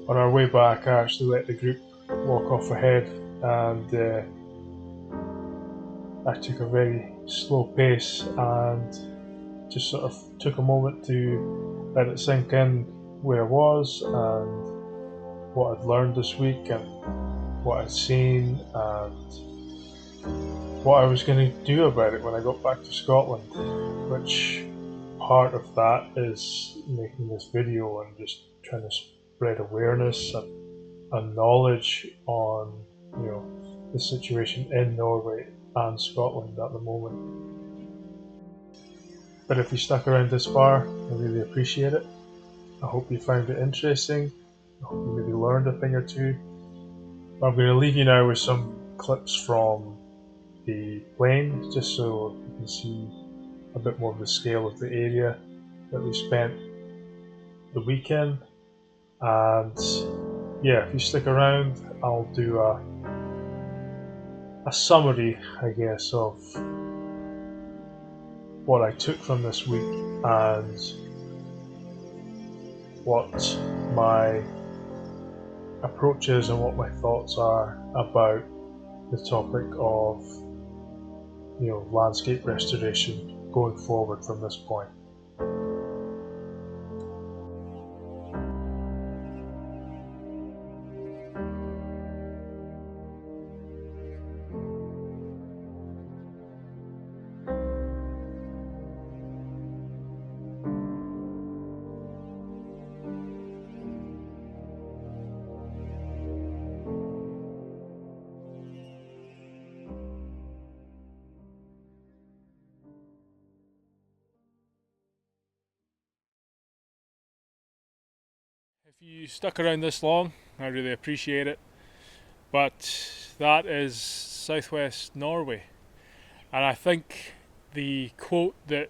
On our way back, I actually let the group walk off ahead, and I took a very slow pace and just sort of took a moment to let it sink in where I was and what I'd learned this week and what I'd seen and what I was going to do about it when I got back to Scotland, which part of that is making this video and just trying to spread awareness and knowledge on the situation in Norway and Scotland at the moment. But if you stuck around this far, I really appreciate it. I hope you found it interesting. I hope you maybe learned a thing or two. I'm going to leave you now with some clips from the plane, just so you can see a bit more of the scale of the area that we spent the weekend. And yeah, if you stick around, I'll do a summary, I guess, of what I took from this week and what my approach is and what my thoughts are about the topic of landscape restoration going forward from this point. If you stuck around this long, I really appreciate it. But that is South West Norway. And I think the quote that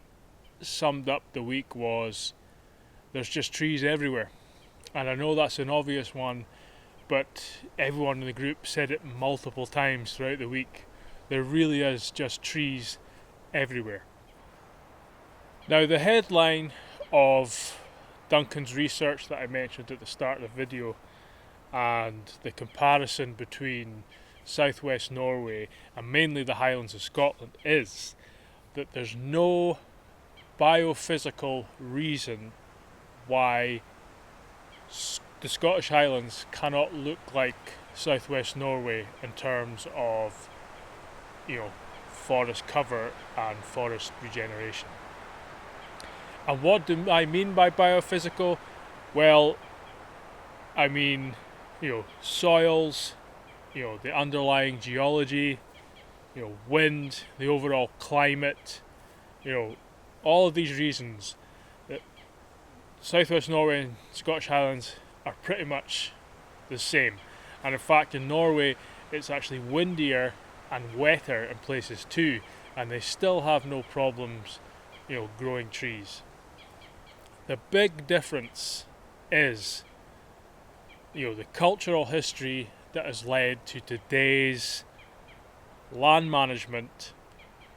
summed up the week was, "There's just trees everywhere." And I know that's an obvious one, but everyone in the group said it multiple times throughout the week. There really is just trees everywhere. Now, the headline of Duncan's research that I mentioned at the start of the video and the comparison between South West Norway and mainly the Highlands of Scotland is that there's no biophysical reason why the Scottish Highlands cannot look like South West Norway in terms of forest cover and forest regeneration. And what do I mean by biophysical? Well, I mean, soils, the underlying geology, wind, the overall climate, all of these reasons that South West Norway and Scottish Highlands are pretty much the same. And in fact, in Norway, it's actually windier and wetter in places too, and they still have no problems, growing trees. The big difference is, the cultural history that has led to today's land management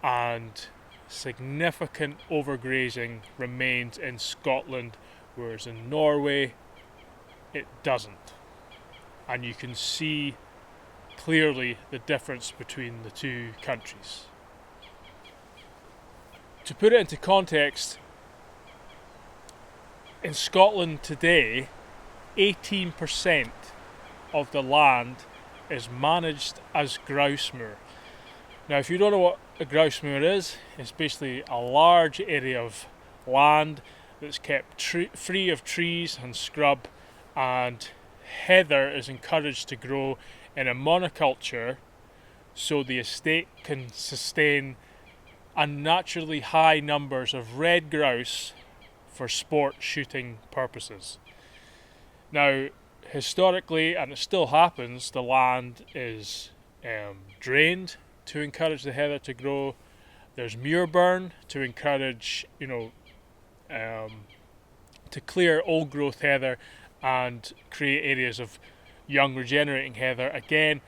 and significant overgrazing remains in Scotland, whereas in Norway it doesn't. And you can see clearly the difference between the two countries. To put it into context, in Scotland today, 18% of the land is managed as grouse moor. Now, if you don't know what a grouse moor is, it's basically a large area of land that's kept free of trees and scrub, and heather is encouraged to grow in a monoculture so the estate can sustain unnaturally high numbers of red grouse for sport shooting purposes. Now, historically, and it still happens, the land is drained to encourage the heather to grow. There's muir burn to encourage, to clear old growth heather and create areas of young regenerating heather, again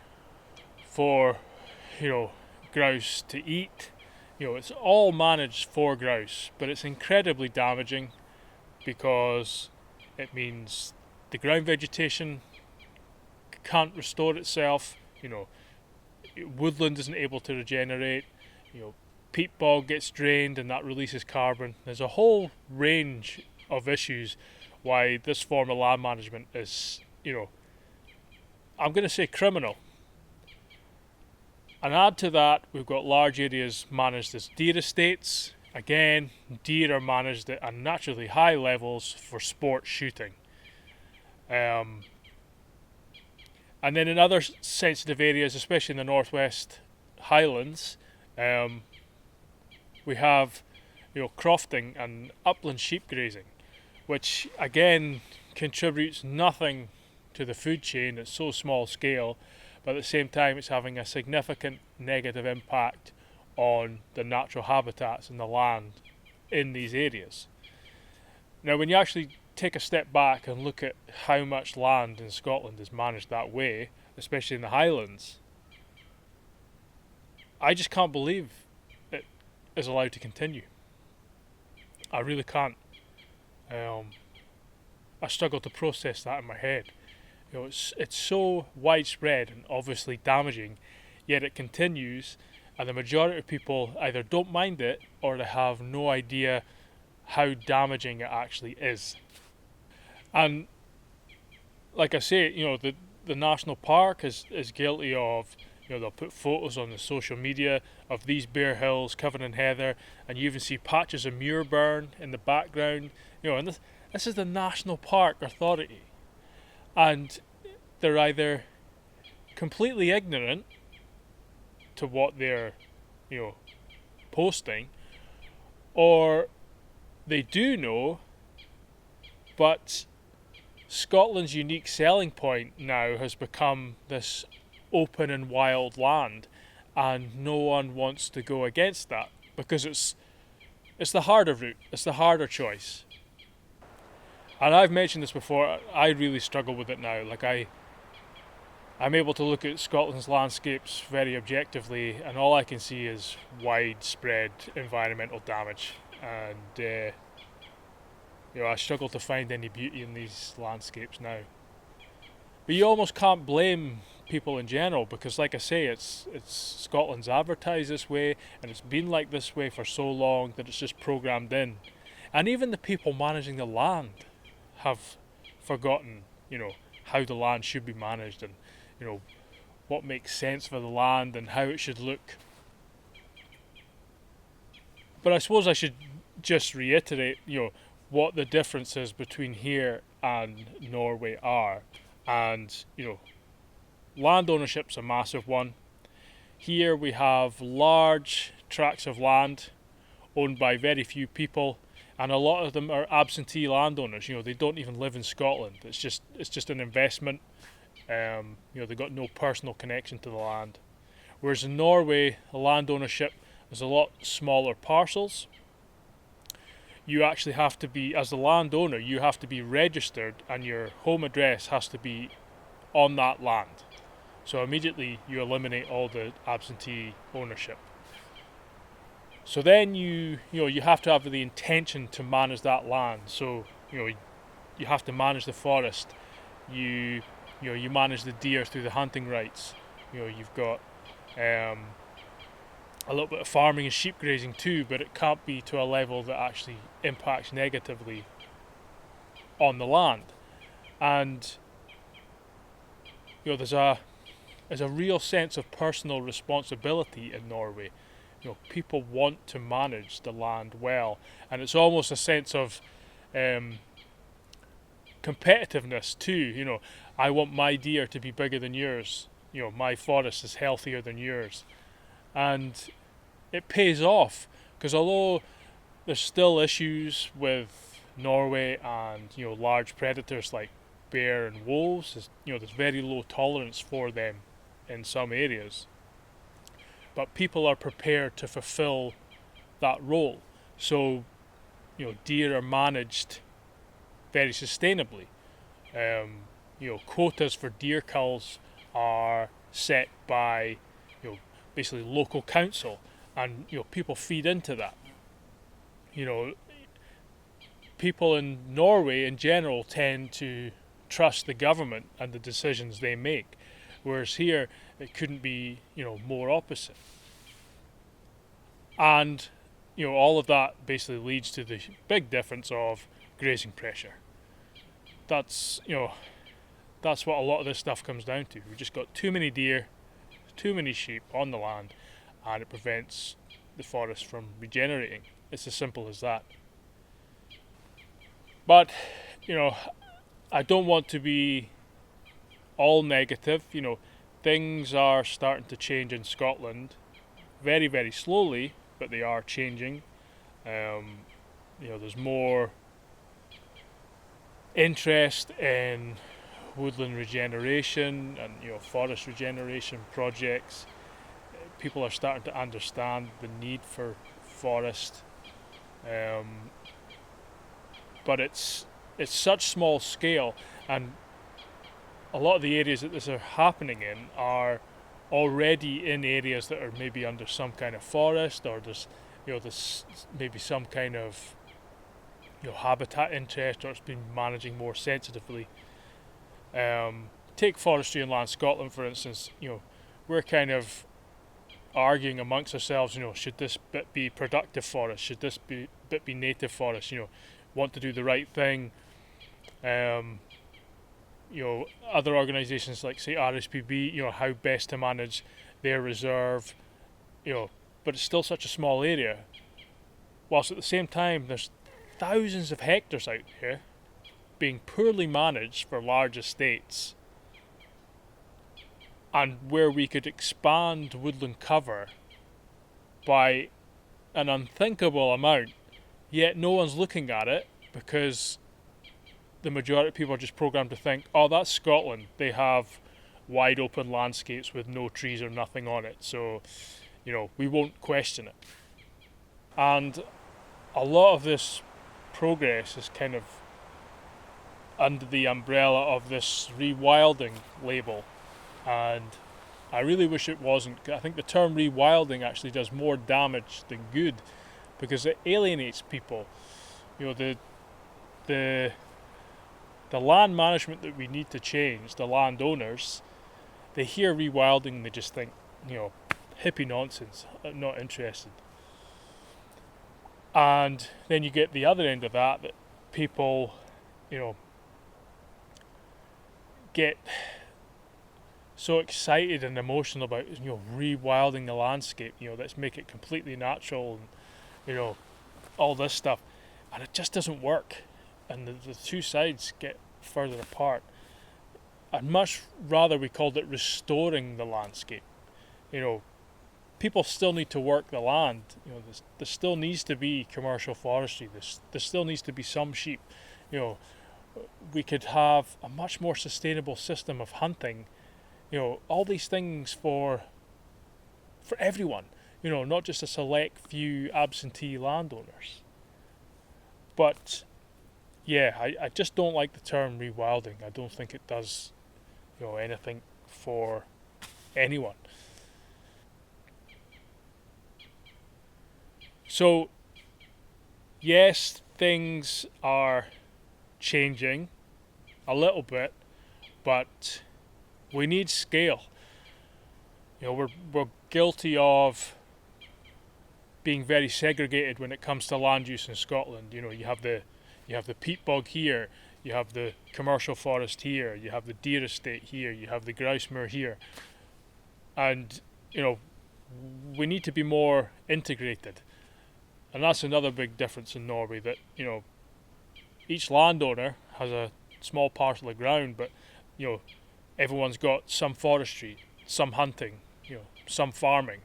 for grouse to eat. It's all managed for grouse, but it's incredibly damaging because it means the ground vegetation can't restore itself. Woodland isn't able to regenerate. Peat bog gets drained and that releases carbon. There's a whole range of issues why this form of land management is, I'm going to say criminal. And add to that, we've got large areas managed as deer estates. Again, deer are managed at unnaturally high levels for sport shooting. And then in other sensitive areas, especially in the North West Highlands, we have crofting and upland sheep grazing, which again contributes nothing to the food chain. It's so small scale, but at the same time it's having a significant negative impact on the natural habitats and the land in these areas. Now, when you actually take a step back and look at how much land in Scotland is managed that way, especially in the Highlands, I just can't believe it is allowed to continue. I really can't. I struggle to process that in my head. It's so widespread and obviously damaging, yet it continues, and the majority of people either don't mind it or they have no idea how damaging it actually is. And like I say, the national park is guilty of, they'll put photos on the social media of these bare hills covered in heather, and you even see patches of muir burn in the background. And this is the National Park Authority, and they're either completely ignorant to what they're posting, or they do know, but Scotland's unique selling point now has become this open and wild land, and no one wants to go against that because it's the harder route, it's the harder choice. And I've mentioned this before, I really struggle with it now. Like I'm able to look at Scotland's landscapes very objectively, and all I can see is widespread environmental damage, and I struggle to find any beauty in these landscapes now. But you almost can't blame people in general, because like I say, it's Scotland's advertised this way, and it's been like this way for so long that it's just programmed in. And even the people managing the land have forgotten, how the land should be managed, and what makes sense for the land and how it should look. But I suppose I should just reiterate, what the differences between here and Norway are. And, land ownership's a massive one. Here we have large tracts of land owned by very few people, and a lot of them are absentee landowners. They don't even live in Scotland. It's just an investment. They've got no personal connection to the land. Whereas in Norway, the land ownership is a lot smaller parcels. You actually have to be, as the landowner, you have to be registered, and your home address has to be on that land. So immediately you eliminate all the absentee ownership. So then you have to have the intention to manage that land. So you have to manage the forest. You manage the deer through the hunting rights. You've got a little bit of farming and sheep grazing too, but it can't be to a level that actually impacts negatively on the land. And there's a real sense of personal responsibility in Norway. People want to manage the land well, and it's almost a sense of competitiveness too. I want my deer to be bigger than yours. My forest is healthier than yours, and it pays off, because although there's still issues with Norway and large predators like bear and wolves, there's very low tolerance for them in some areas, but people are prepared to fulfill that role. So deer are managed very sustainably. Quotas for deer culls are set by basically local council, and people feed into that. People in Norway in general tend to trust the government and the decisions they make, whereas here it couldn't be more opposite. And all of that basically leads to the big difference of grazing pressure. That's what a lot of this stuff comes down to. We've just got too many deer, too many sheep on the land, and it prevents the forest from regenerating. It's as simple as that. But I don't want to be all negative. Things are starting to change in Scotland, very, very slowly, but they are changing. There's more interest in woodland regeneration and forest regeneration projects. People are starting to understand the need for forest, but it's such small scale, and a lot of the areas that this are happening in are already in areas that are maybe under some kind of forest, or there's maybe some kind of habitat interest, or it's been managing more sensitively. Take Forestry and Land Scotland for instance. We're kind of arguing amongst ourselves, should this bit be productive forest, should this bit be native forest, want to do the right thing. Other organisations like say RSPB, how best to manage their reserve, but it's still such a small area, whilst at the same time there's thousands of hectares out here being poorly managed for large estates, and where we could expand woodland cover by an unthinkable amount, yet no one's looking at it, because the majority of people are just programmed to think, oh, that's Scotland, they have wide open landscapes with no trees or nothing on it, so we won't question it. And a lot of this progress is kind of under the umbrella of this rewilding label, and I really wish it wasn't. I think the term rewilding actually does more damage than good, because it alienates people. The land management that we need to change, the landowners, they hear rewilding and they just think, hippie nonsense, I'm not interested. And then you get the other end of that people, get so excited and emotional about, rewilding the landscape, let's make it completely natural, and, all this stuff. And it just doesn't work. And the two sides get further apart. I'd much rather we called it restoring the landscape. People still need to work the land. There still needs to be commercial forestry. There still needs to be some sheep. We could have a much more sustainable system of hunting. All these things for everyone. Not just a select few absentee landowners. But yeah, I just don't like the term rewilding. I don't think it does anything for anyone. So, yes, things are changing a little bit, but we need scale. We're guilty of being very segregated when it comes to land use in Scotland. You have the peat bog here, you have the commercial forest here, you have the deer estate here, you have the grouse moor here, and we need to be more integrated. And that's another big difference in Norway, that each landowner has a small parcel of ground, but everyone's got some forestry, some hunting, some farming.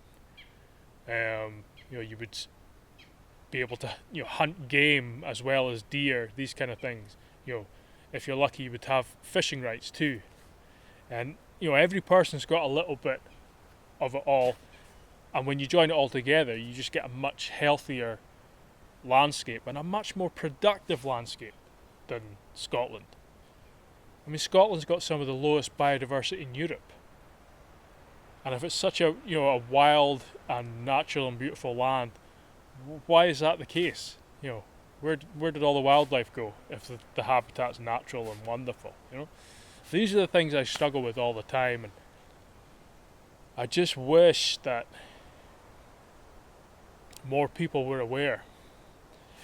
You would be able to hunt game as well as deer, these kind of things. If you're lucky, you would have fishing rights too. And every person's got a little bit of it all, and when you join it all together, you just get a much healthier landscape and a much more productive landscape than Scotland. I mean, Scotland's got some of the lowest biodiversity in Europe. And if it's such a wild and natural and beautiful land, why is that the case? Where did all the wildlife go if the habitat's natural and wonderful? These are the things I struggle with all the time, and I just wish that more people were aware.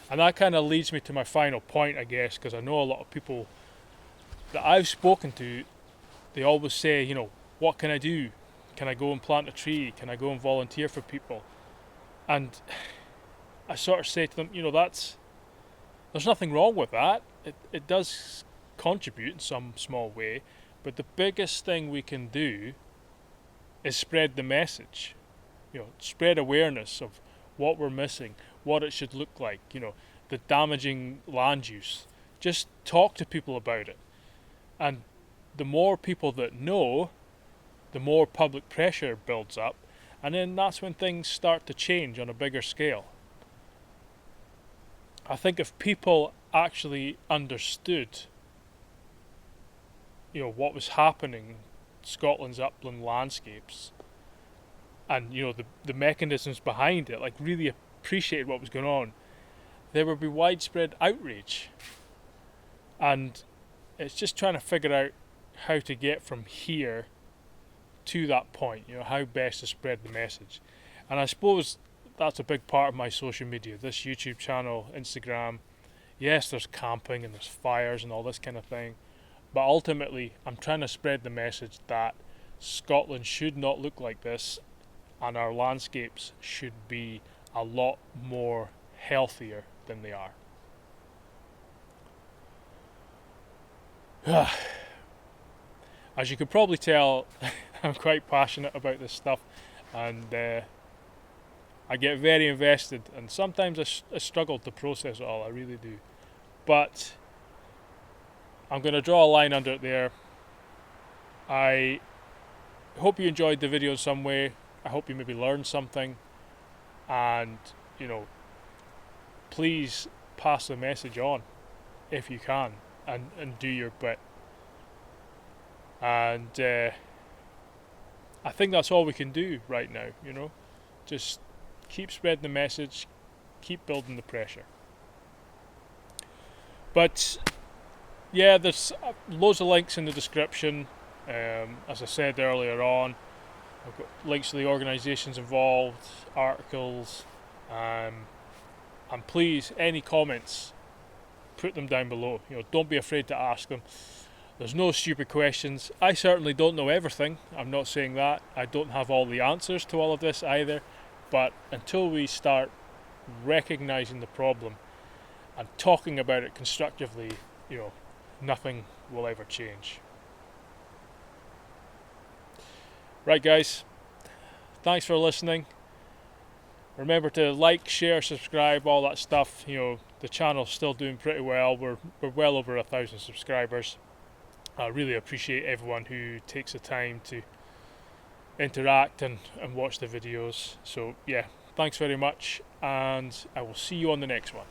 And that kind of leads me to my final point, I guess, because I know a lot of people that I've spoken to, they always say, what can I do? Can I go and plant a tree? Can I go and volunteer for people? And I sort of say to them, there's nothing wrong with that. It does contribute in some small way, but the biggest thing we can do is spread the message. Spread awareness of what we're missing, what it should look like, the damaging land use. Just talk to people about it. And the more people that know, the more public pressure builds up, and then that's when things start to change on a bigger scale. I think if people actually understood what was happening in Scotland's upland landscapes, and the mechanisms behind it, like really appreciated what was going on, there would be widespread outrage. And it's just trying to figure out how to get from here to that point, how best to spread the message. And I suppose that's a big part of my social media, this YouTube channel, Instagram. Yes, there's camping and there's fires and all this kind of thing, but ultimately I'm trying to spread the message that Scotland should not look like this, and our landscapes should be a lot more healthier than they are. As you could probably tell, I'm quite passionate about this stuff, and I get very invested, and sometimes I struggle to process it all, I really do. But I'm going to draw a line under it there. I hope you enjoyed the video in some way. I hope you maybe learned something, and please pass the message on if you can, and do your bit. And I think that's all we can do right now, just keep spreading the message, keep building the pressure. But yeah, there's loads of links in the description. As I said earlier on, I've got links to the organisations involved, articles, and please, any comments, put them down below. Don't be afraid to ask them. There's no stupid questions. I certainly don't know everything. I'm not saying that. I don't have all the answers to all of this either. But until we start recognising the problem and talking about it constructively, nothing will ever change. Right, guys. Thanks for listening. Remember to like, share, subscribe, all that stuff. The channel's still doing pretty well. We're well over 1,000 subscribers. I really appreciate everyone who takes the time to interact and watch the videos. So yeah, thanks very much, and I will see you on the next one.